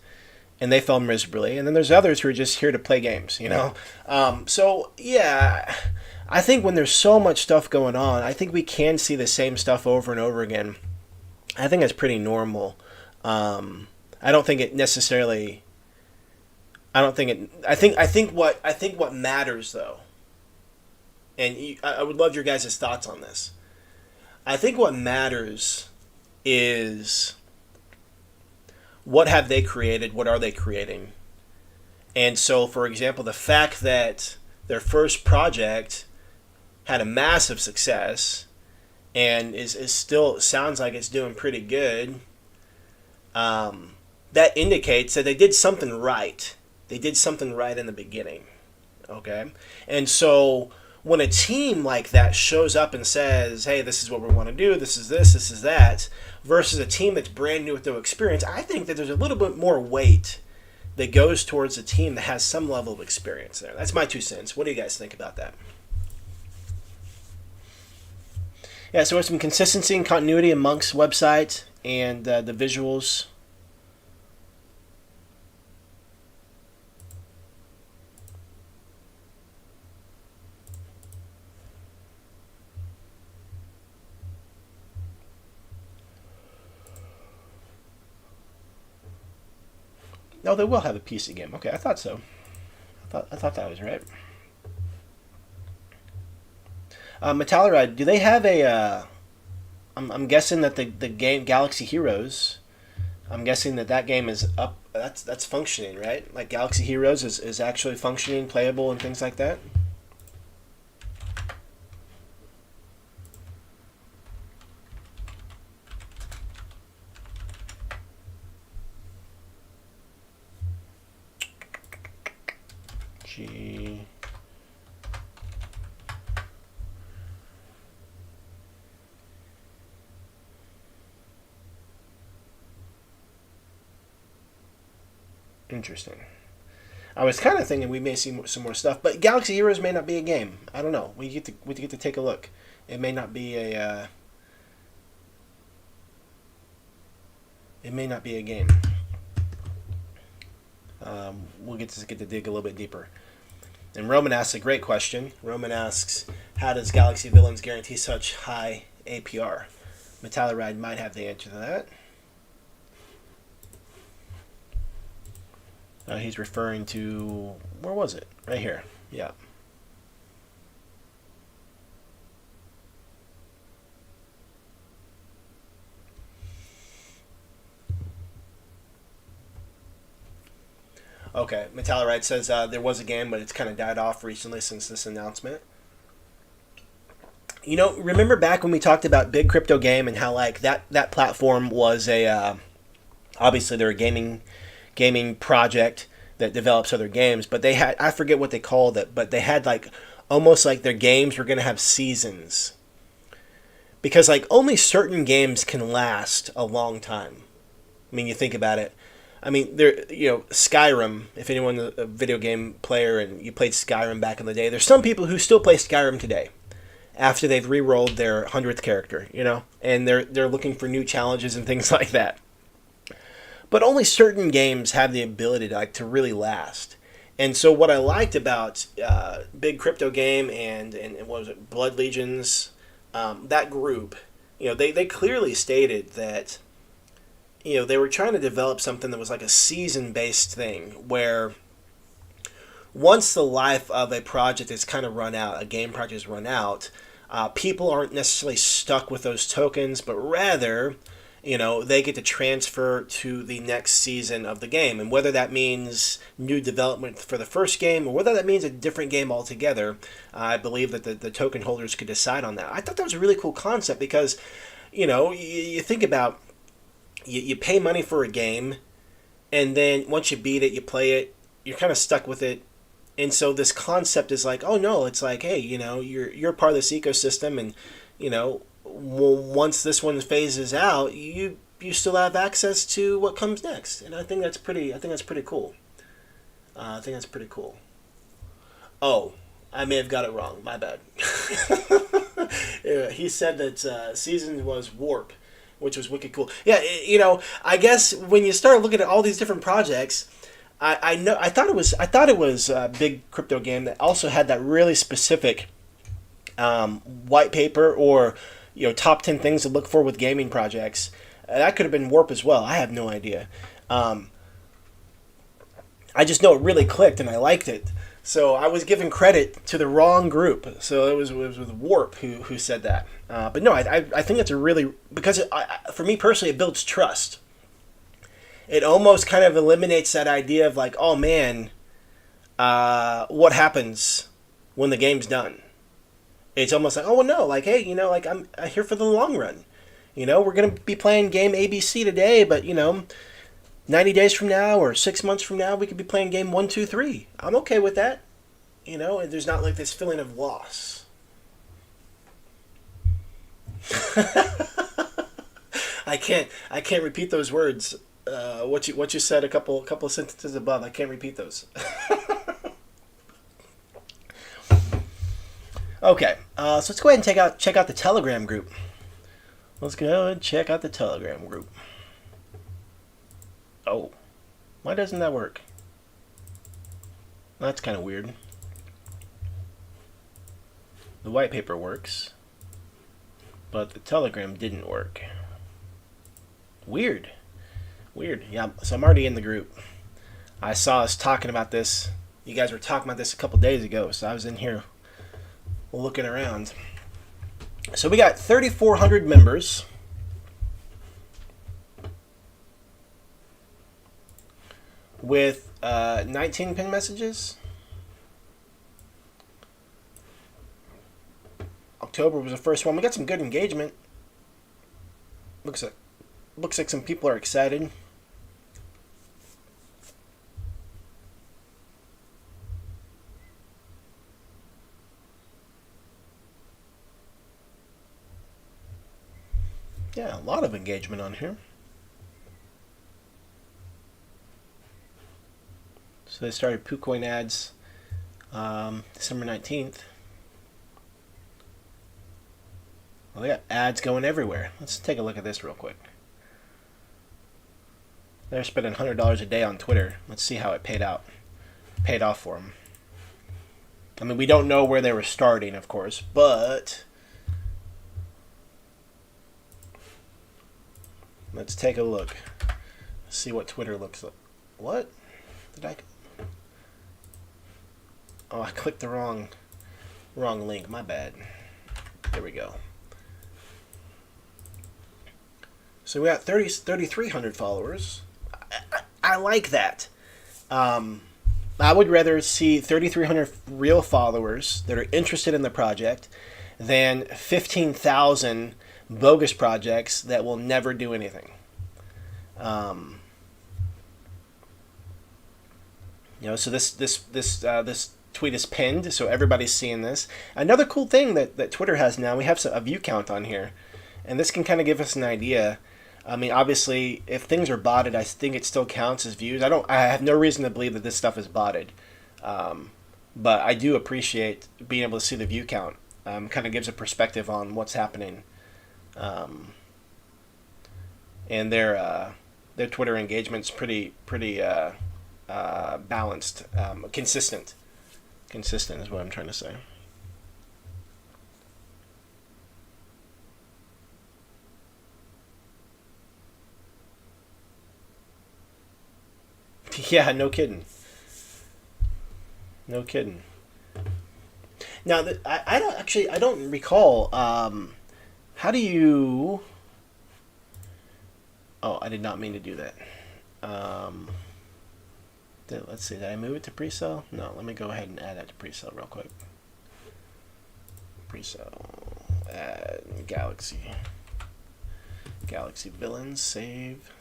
A: and they fell miserably. And then there's others who are just here to play games, you know? So, yeah, I think when there's so much stuff going on, I think we can see the same stuff over and over again. I think that's pretty normal. I don't think it necessarily... I think what matters, though, and I would love your guys' thoughts on this. I think what matters is... what have they created? What are they creating? And so, for example, the fact that their first project had a massive success and is still sounds like it's doing pretty good, that indicates that they did something right. They did something right in the beginning. Okay? And so when a team like that shows up and says, hey, this is what we want to do, this is that, versus a team that's brand new with no experience, I think that there's a little bit more weight that goes towards a team that has some level of experience there. That's my 2 cents. What do you guys think about that? Yeah, so there's some consistency and continuity amongst website and the visuals. No, they will have a PC game. Okay, I thought so. I thought that was right. Metalleride, do they have a... I'm guessing that the game Galaxy Heroes, I'm guessing that game is up. That's functioning, right? Like Galaxy Heroes is actually functioning, playable, and things like that. G. Interesting. I was kind of thinking we may see some more stuff, but Galaxy Heroes may not be a game. I don't know. We get to take a look. It may not be a. It may not be a game. We'll get to dig a little bit deeper. And Roman asks a great question. Roman asks, how does Galaxy Villains guarantee such high APR? Metalleride might have the answer to that. He's referring to, where was it? Right here. Yeah. Okay, Metallerite says there was a game, but it's kind of died off recently since this announcement. You know, remember back when we talked about Big Crypto Game and how like that platform was a obviously they're a gaming project that develops other games, but they had, I forget what they called it, but they had like almost like their games were going to have seasons because like only certain games can last a long time. I mean, you think about it. I mean, there, you know, Skyrim. If anyone's a video game player and you played Skyrim back in the day, there's some people who still play Skyrim today after they've re-rolled their 100th character, you know, and they're looking for new challenges and things like that. But only certain games have the ability to like to really last. And so what I liked about Big Crypto Game and what was it, Blood Legions, that group, you know, they clearly stated that, you know, they were trying to develop something that was like a season-based thing where once the life of a project is kind of run out, a game project is run out, people aren't necessarily stuck with those tokens, but rather, you know, they get to transfer to the next season of the game. And whether that means new development for the first game or whether that means a different game altogether, I believe that the token holders could decide on that. I thought that was a really cool concept because, you know, you think about, you pay money for a game, and then once you beat it, you play it, you're kind of stuck with it. And so this concept is like, oh no, it's like, hey, you know, you're part of this ecosystem, and, you know, once this one phases out, you still have access to what comes next, and I think that's pretty cool. I think that's pretty cool. Oh, I may have got it wrong. My bad. Yeah, he said that season was Warp, which was wicked cool. Yeah, you know, I guess when you start looking at all these different projects, I thought it was a Big Crypto Game that also had that really specific white paper or, you know, top 10 things to look for with gaming projects. That could have been Warp as well. I have no idea. I just know it really clicked and I liked it. So I was giving credit to the wrong group. So it was with Warp who said that. But no, I think it's a really, because for me personally, it builds trust. It almost kind of eliminates that idea of like, oh man, what happens when the game's done? It's almost like, oh well, no, like, hey, you know, like I'm here for the long run. You know, we're gonna be playing game ABC today, but you know, 90 days from now or 6 months from now, we could be playing game 1, 2, 3. I'm okay with that. You know, and there's not like this feeling of loss. I can't repeat those words. What you said a couple of sentences above. I can't repeat those. Okay, so let's go ahead and check out the Telegram group. Let's go and check out the Telegram group. Oh, why doesn't that work? That's kind of weird. The white paper works, but the Telegram didn't work. Weird. Yeah, so I'm already in the group. I saw us talking about this. You guys were talking about this a couple days ago, so I was in here looking around. So we got 3,400 members. With 19 pin messages. October was the first one. We got some good engagement. Looks like some people are excited. Yeah, a lot of engagement on here. So they started PooCoin ads December 19th. Well, they got ads going everywhere. Let's take a look at this real quick. They're spending $100 a day on Twitter. Let's see how it paid off for them. I mean, we don't know where they were starting, of course, but let's take a look. See what Twitter looks like. What? Did I? Oh, I clicked the wrong link. My bad. There we go. So we got 3,300 followers. I like that. I would rather see 3,300 real followers that are interested in the project than 15,000 bogus projects that will never do anything. Um, so this tweet is pinned, so everybody's seeing this. Another cool thing that Twitter has now, we have a view count on here, and this can kind of give us an idea. I mean, obviously, if things are botted, I think it still counts as views. I have no reason to believe that this stuff is botted, but I do appreciate being able to see the view count. Kind of gives a perspective on what's happening, and their Twitter engagement's pretty balanced, consistent. Consistent is what I'm trying to say. Yeah, no kidding. No kidding. Now, I don't recall. How do you? Oh, I did not mean to do that. Um, let's see. Did I move it to pre-sale? No. Let me go ahead and add that to pre-sale real quick. Pre-sale. Add Galaxy villains. Save.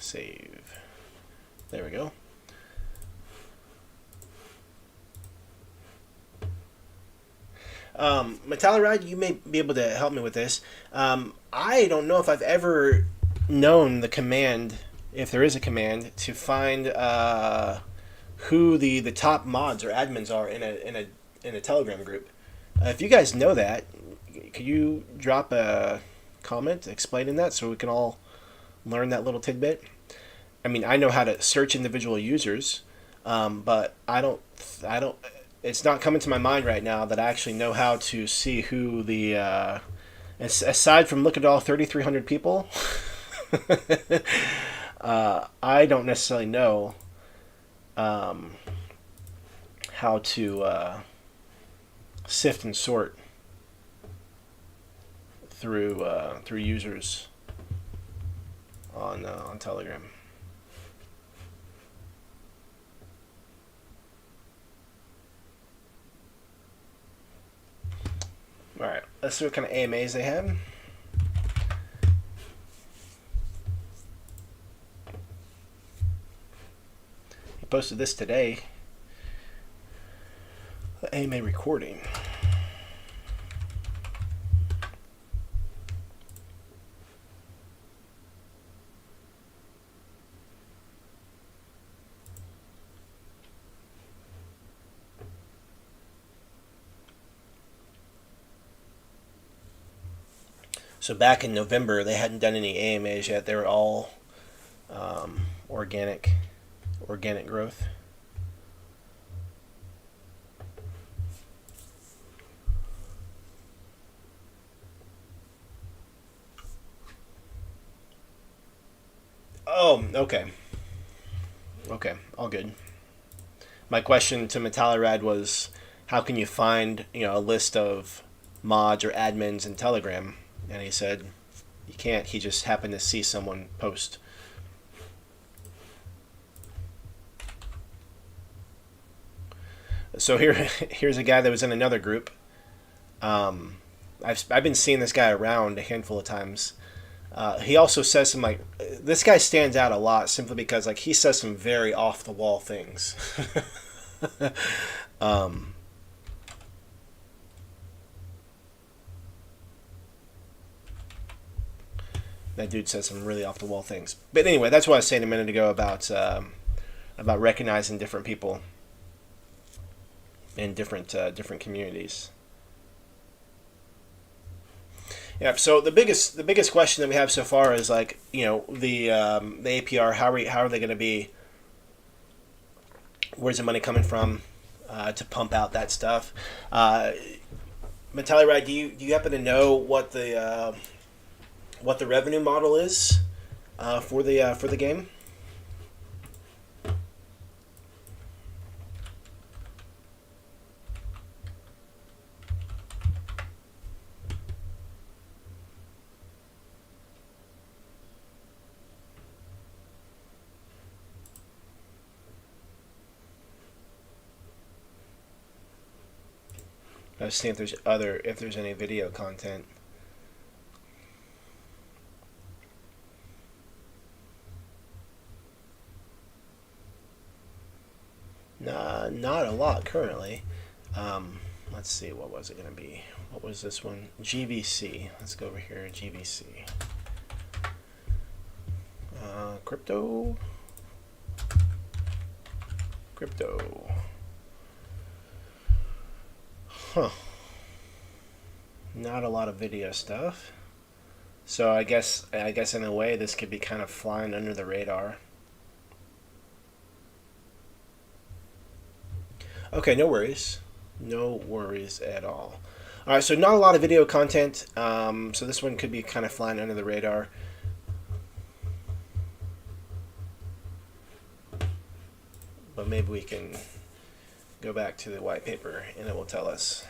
A: There we go. Metallaride, you may be able to help me with this. I don't know if I've ever known the command, if there is a command, to find who the top mods or admins are in a Telegram group. If you guys know that, could you drop a comment explaining that so we can all learn that little tidbit? I mean, I know how to search individual users, but I don't. It's not coming to my mind right now that I actually know how to see who aside from look at all 3,300 people. I don't necessarily know how to sift and sort through users on Telegram. All right, let's see what kind of AMAs they have. He posted this today. The AMA recording. So back in November, they hadn't done any AMAs yet. They were all organic growth. Oh, okay. Okay, all good. My question to Metallarad was, how can you find a list of mods or admins in Telegram? And he said, you can't. He just happened to see someone post. So here's a guy that was in another group. I've been seeing this guy around a handful of times. He also says some this guy stands out a lot simply because he says some very off the wall things. That dude says some really off the wall things. But anyway, that's what I was saying a minute ago about recognizing different people in different communities. Yeah. So the biggest question that we have so far is the APR. How are they going to be? Where's the money coming from to pump out that stuff? Metallaride, do you happen to know what the revenue model is for the game? Let's see if there's any video content. Nah, not a lot currently. Let's see, what was it going to be? What was this one? GVC. Let's go over here, GVC. Crypto. Huh. Not a lot of video stuff. So I guess in a way this could be kind of flying under the radar. Okay, no worries. No worries at all. All right, so not a lot of video content. So this one could be kind of flying under the radar. But maybe we can go back to the white paper and it will tell us.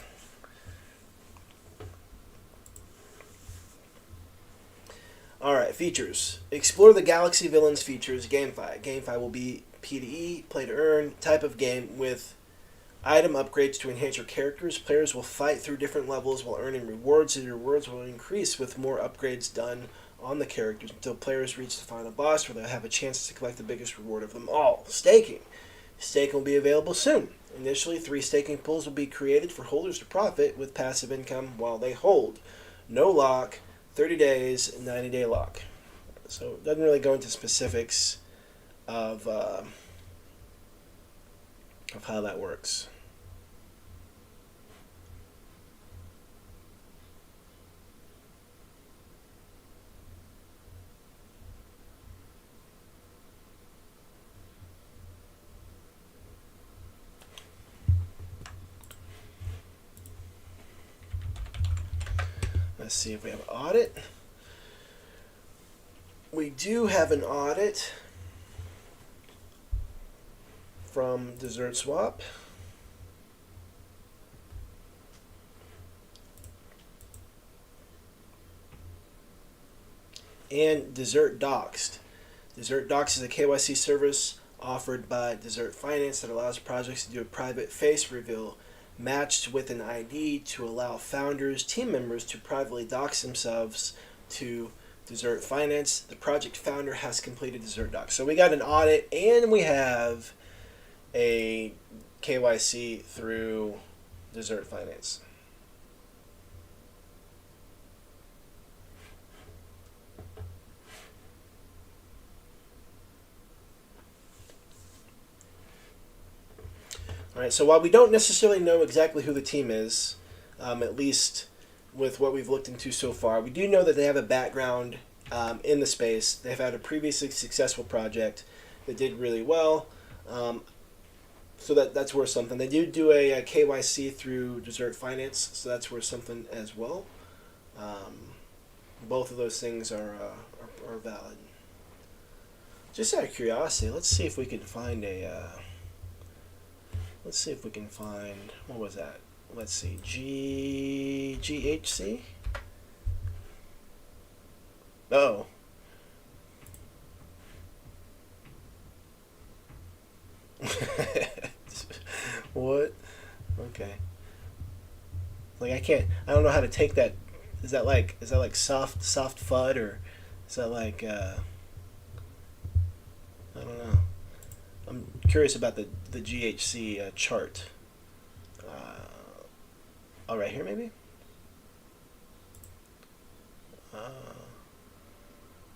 A: All right, features. Explore the Galaxy Villains features. GameFi. GameFi will be P2E, play to earn, type of game with item upgrades to enhance your characters. Players will fight through different levels while earning rewards, and your rewards will increase with more upgrades done on the characters until players reach the final boss where they'll have a chance to collect the biggest reward of them all. Staking. Staking will be available soon. Initially, 3 staking pools will be created for holders to profit with passive income while they hold. No lock, 30 days, 90-day lock. So it doesn't really go into specifics of how that works. Let's see if we have an audit. We do have an audit from Desert Swap. And Desert Doxed. Desert Doxed is a KYC service offered by Desert Finance that allows projects to do a private face reveal matched with an ID to allow founders, team members to privately dox themselves to Desert Finance. The project founder has completed Desert Dox. So we got an audit and we have a KYC through Desert Finance. All right, so while we don't necessarily know exactly who the team is, at least with what we've looked into so far, we do know that they have a background in the space. They've had a previously successful project that did really well, so that's worth something. They do a KYC through Desert Finance, so that's worth something as well. Both of those things are valid. Just out of curiosity, let's see if we can find a... Let's see if we can find, what was that? Let's see, GHC? Oh. What? Okay. Like I don't know how to take that. Is that like soft FUD, or is that like I don't know. I'm curious about the GHC chart. Oh, right here maybe?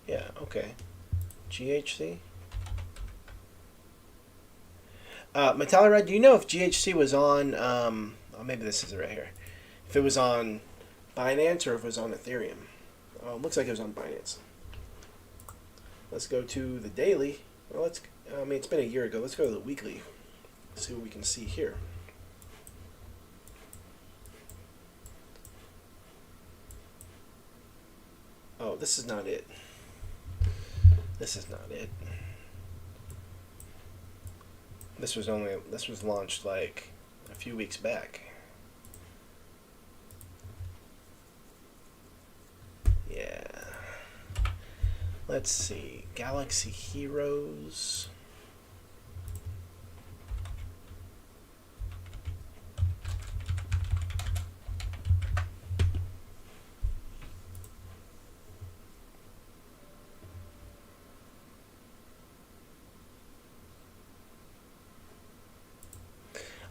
A: Yeah, okay. GHC? Metallic, do you know if GHC was on, oh, maybe this is it right here. If it was on Binance or if it was on Ethereum? Oh, it looks like it was on Binance. Let's go to the daily. Well, it's been a year ago. Let's go to the weekly. See what we can see here. Oh, this is not it. This is not it. This was launched like a few weeks back. Yeah. Let's see. Galaxy Heroes.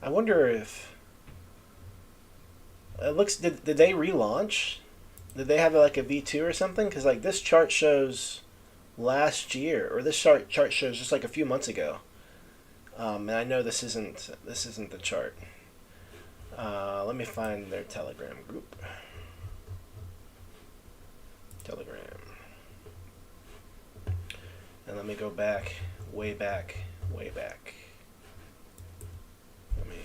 A: I wonder if it looks. Did they relaunch? Did they have like a V2 or something? Because like this chart shows last year, or this chart shows just like a few months ago. And I know this isn't the chart. Let me find their Telegram group. Telegram. And let me go back, way back, way back. Let me.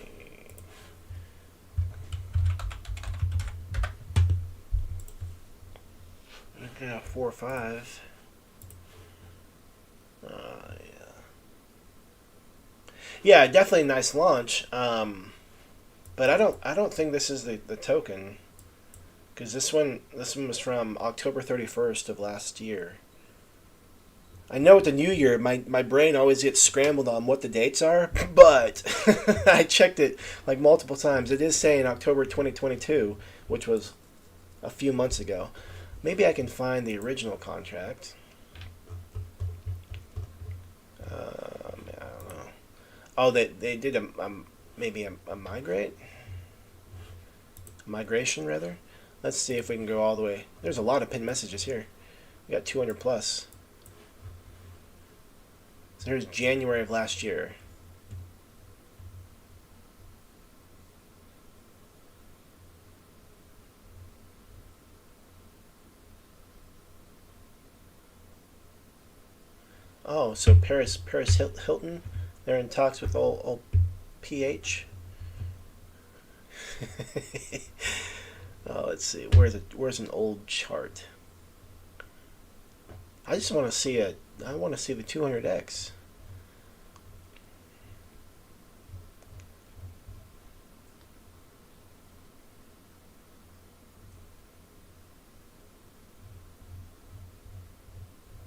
A: Yeah, 4 or 5. Yeah. Yeah, definitely a nice launch. But I don't think this is the token, because this one was from October 31st of last year. I know with the new year, my brain always gets scrambled on what the dates are, but I checked it like multiple times. It is saying October 2022, which was a few months ago. Maybe I can find the original contract. I don't know. Oh, they did maybe a migration rather. Let's see if we can go all the way. There's a lot of pinned messages here. We got 200 plus. So here's January of last year. Oh, so Paris Hilton, they're in talks with old PH. Oh, let's see. Where's an old chart? I just want to see I want to see the 200x.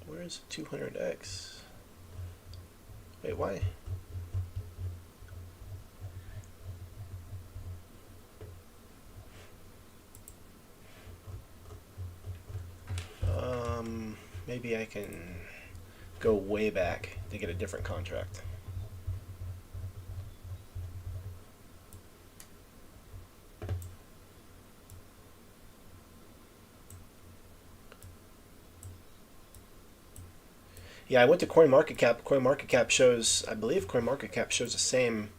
A: Where's 200x? Wait, why? Maybe I can go way back to get a different contract. Yeah, I went to CoinMarketCap. CoinMarketCap shows, I believe CoinMarketCap shows the same.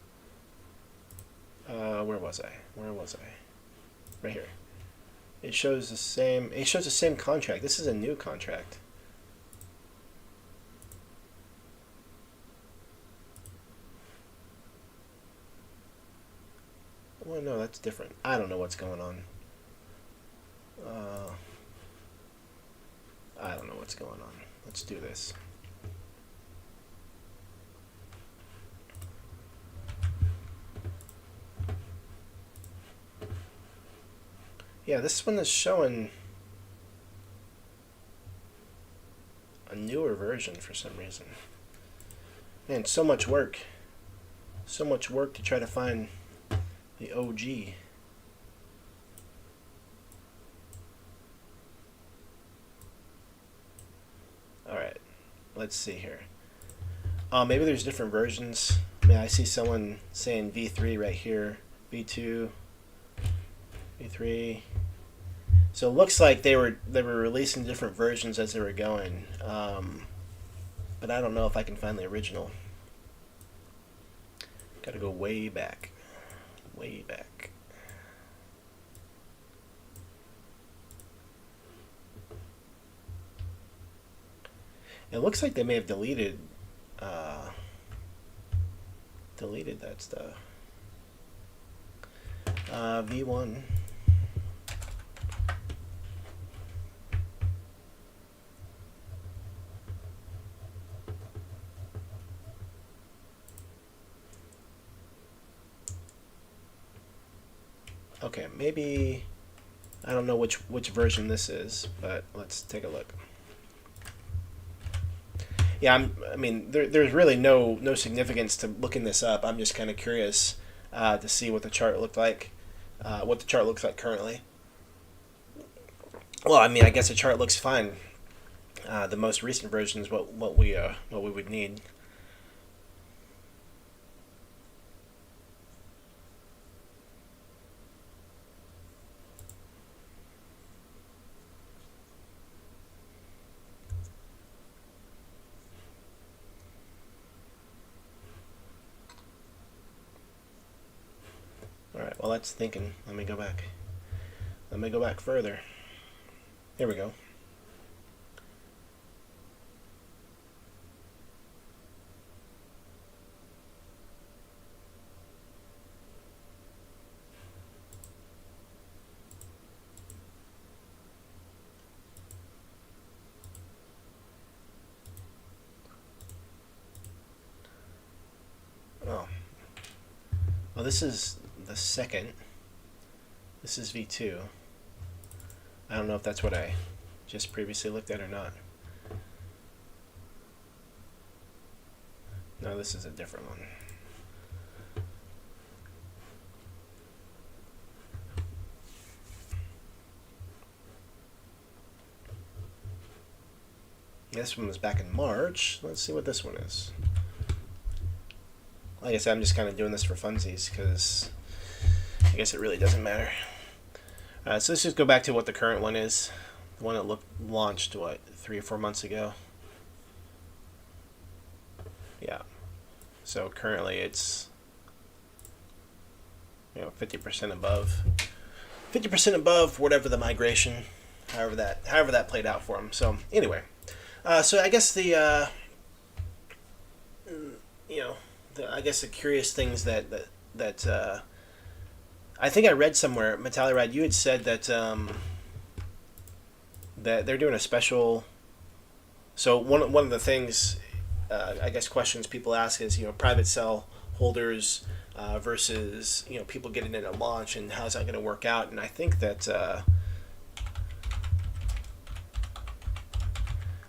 A: Where was I? Where was I? Right here. It shows the same. It shows the same contract. This is a new contract. Well, no, that's different. I don't know what's going on. Uh, I don't know what's going on. Let's do this. Yeah, this one is showing a newer version for some reason. Man, so much work. So much work to try to find the OG. Alright, let's see here. Maybe there's different versions. I mean, I see someone saying V3 right here. V2, V3. So it looks like they were releasing different versions as they were going. But I don't know if I can find the original. Gotta go way back. Way back. It looks like they may have deleted that stuff. V1. Okay, maybe I don't know which version this is, but let's take a look. Yeah, I mean, there's really no significance to looking this up. I'm just kind of curious to see what the chart looked like, what the chart looks like currently. Well, I mean, I guess the chart looks fine. The most recent version is what we would need. Well, that's thinking. Let me go back. Let me go back further. Here we go. Oh. Well, this is the second. This is V2. I don't know if that's what I just previously looked at or not. No, this is a different one. This one was back in March. Let's see what this one is. Like I said, I'm just kind of doing this for funsies because I guess it really doesn't matter. So let's just go back to what the current one is. The one that launched, what, 3 or 4 months ago? Yeah. So currently it's 50% above. 50% above whatever the migration, however that played out for them. So anyway, so I guess the I guess the curious things that I think I read somewhere, Metalli, you had said that that they're doing a special. So one of the things, I guess, questions people ask is, private cell holders versus people getting in at launch, and how's that going to work out? And I think that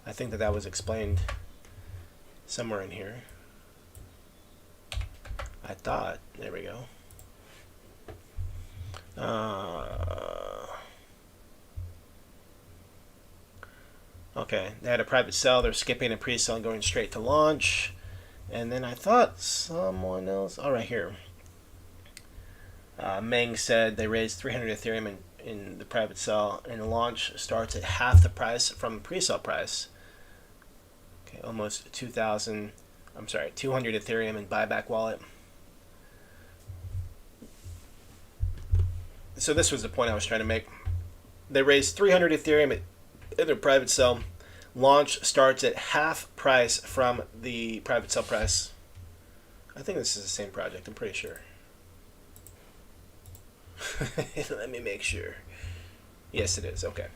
A: that was explained somewhere in here. I thought. There we go. Okay, they had a private sell. They're skipping a pre-sale and going straight to launch. And then I thought someone else. Oh, right here. Meng said they raised 300 Ethereum in the private sell, and the launch starts at half the price from the pre-sale price. Okay, almost 200 Ethereum in buyback wallet. So this was the point I was trying to make. They raised 300 Ethereum in their private sell. Launch starts at half price from the private sell price. I think this is the same project. I'm pretty sure. Let me make sure. Yes, it is. Okay.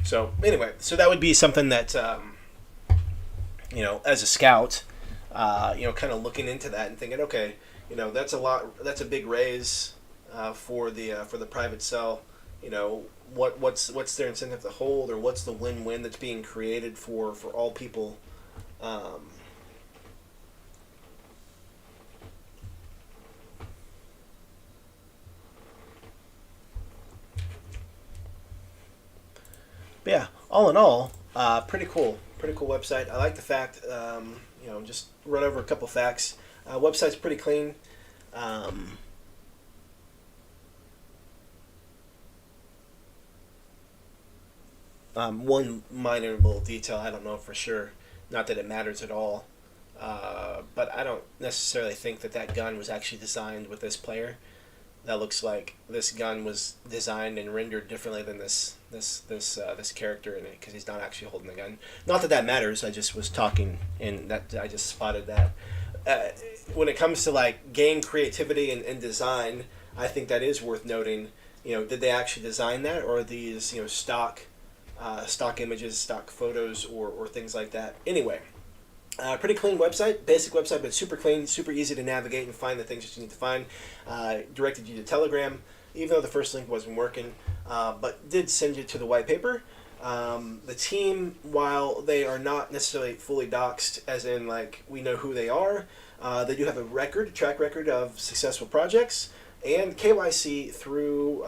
A: So anyway, so that would be something that as a scout, kind of looking into that and thinking, okay, that's a lot. That's a big raise. For the private sell, what's their incentive to hold, or what's the win-win that's being created for all people? But yeah, all in all, pretty cool website. I like the fact, just run over a couple facts. Website's pretty clean. One minor little detail, I don't know for sure, not that it matters at all, but I don't necessarily think that gun was actually designed with this player. That looks like this gun was designed and rendered differently than this character in it, because he's not actually holding the gun. Not that matters. I just was talking, and that I just spotted that. When it comes to like game creativity and design, I think that is worth noting. Did they actually design that, or are these stock images, stock photos, or things like that? Anyway, pretty clean website, basic website, but super clean, super easy to navigate and find the things that you need to find. Directed you to Telegram, even though the first link wasn't working, but did send you to the white paper. The team, while they are not necessarily fully doxed, as in like we know who they are, they do have a track record of successful projects and KYC through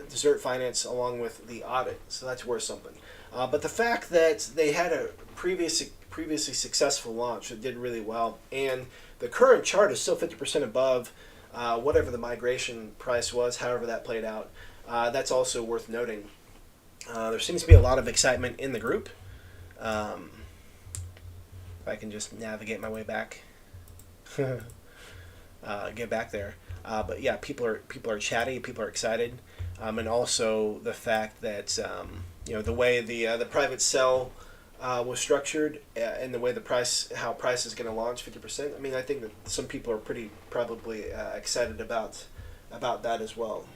A: Desert Finance along with the audit. So that's worth something. But the fact that they had a previously successful launch that did really well, and the current chart is still 50% above whatever the migration price was, however that played out, that's also worth noting. There seems to be a lot of excitement in the group. If I can just navigate my way back. get back there. But yeah, people are chatty, people are excited, and also the fact that the way the private sell was structured, and the way how price is going to launch 50%. I mean, I think that some people are pretty probably excited about that as well.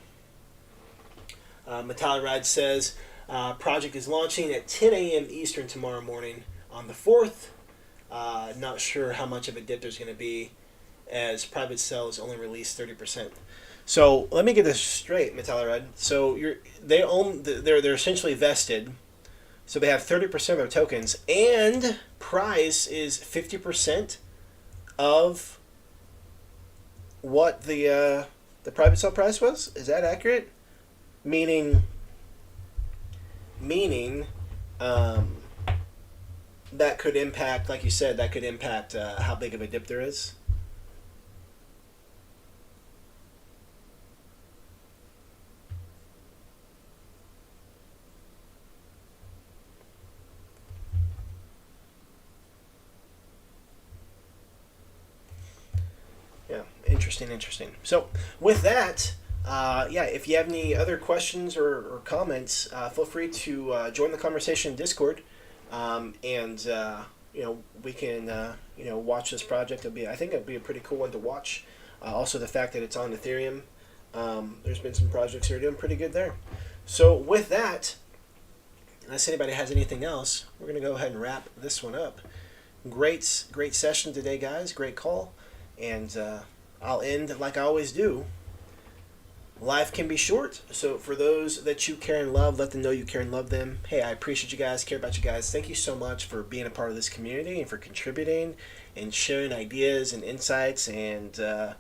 A: Metallic Ride says project is launching at 10 a.m. Eastern tomorrow morning on the 4th. Not sure how much of a dip there's going to be, as private sell is only released 30%. So let me get this straight, Metallic Ride. So they're essentially vested. So they have 30% of their tokens, and price is 50% of what the private sale price was. Is that accurate? Meaning, that could impact, like you said, that could impact how big of a dip there is. Yeah, interesting. So with that, if you have any other questions or comments, feel free to join the conversation in Discord, and we can watch this project. I think it'll be a pretty cool one to watch. Also, the fact that it's on Ethereum. There's been some projects that are doing pretty good there. So with that, unless anybody has anything else, we're going to go ahead and wrap this one up. Great session today, guys. Great call. And I'll end like I always do. Life can be short, so for those that you care and love, let them know you care and love them. Hey, I appreciate you guys, care about you guys. Thank you so much for being a part of this community and for contributing and sharing ideas and insights, and at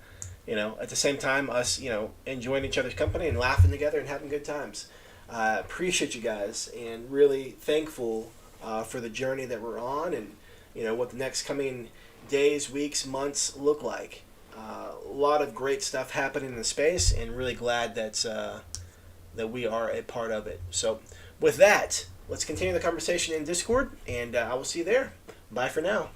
A: the same time, us enjoying each other's company and laughing together and having good times. Appreciate you guys, and really thankful for the journey that we're on, and what the next coming days, weeks, months look like. A lot of great stuff happening in the space, and really glad that we are a part of it. So with that, let's continue the conversation in Discord, and I will see you there. Bye for now.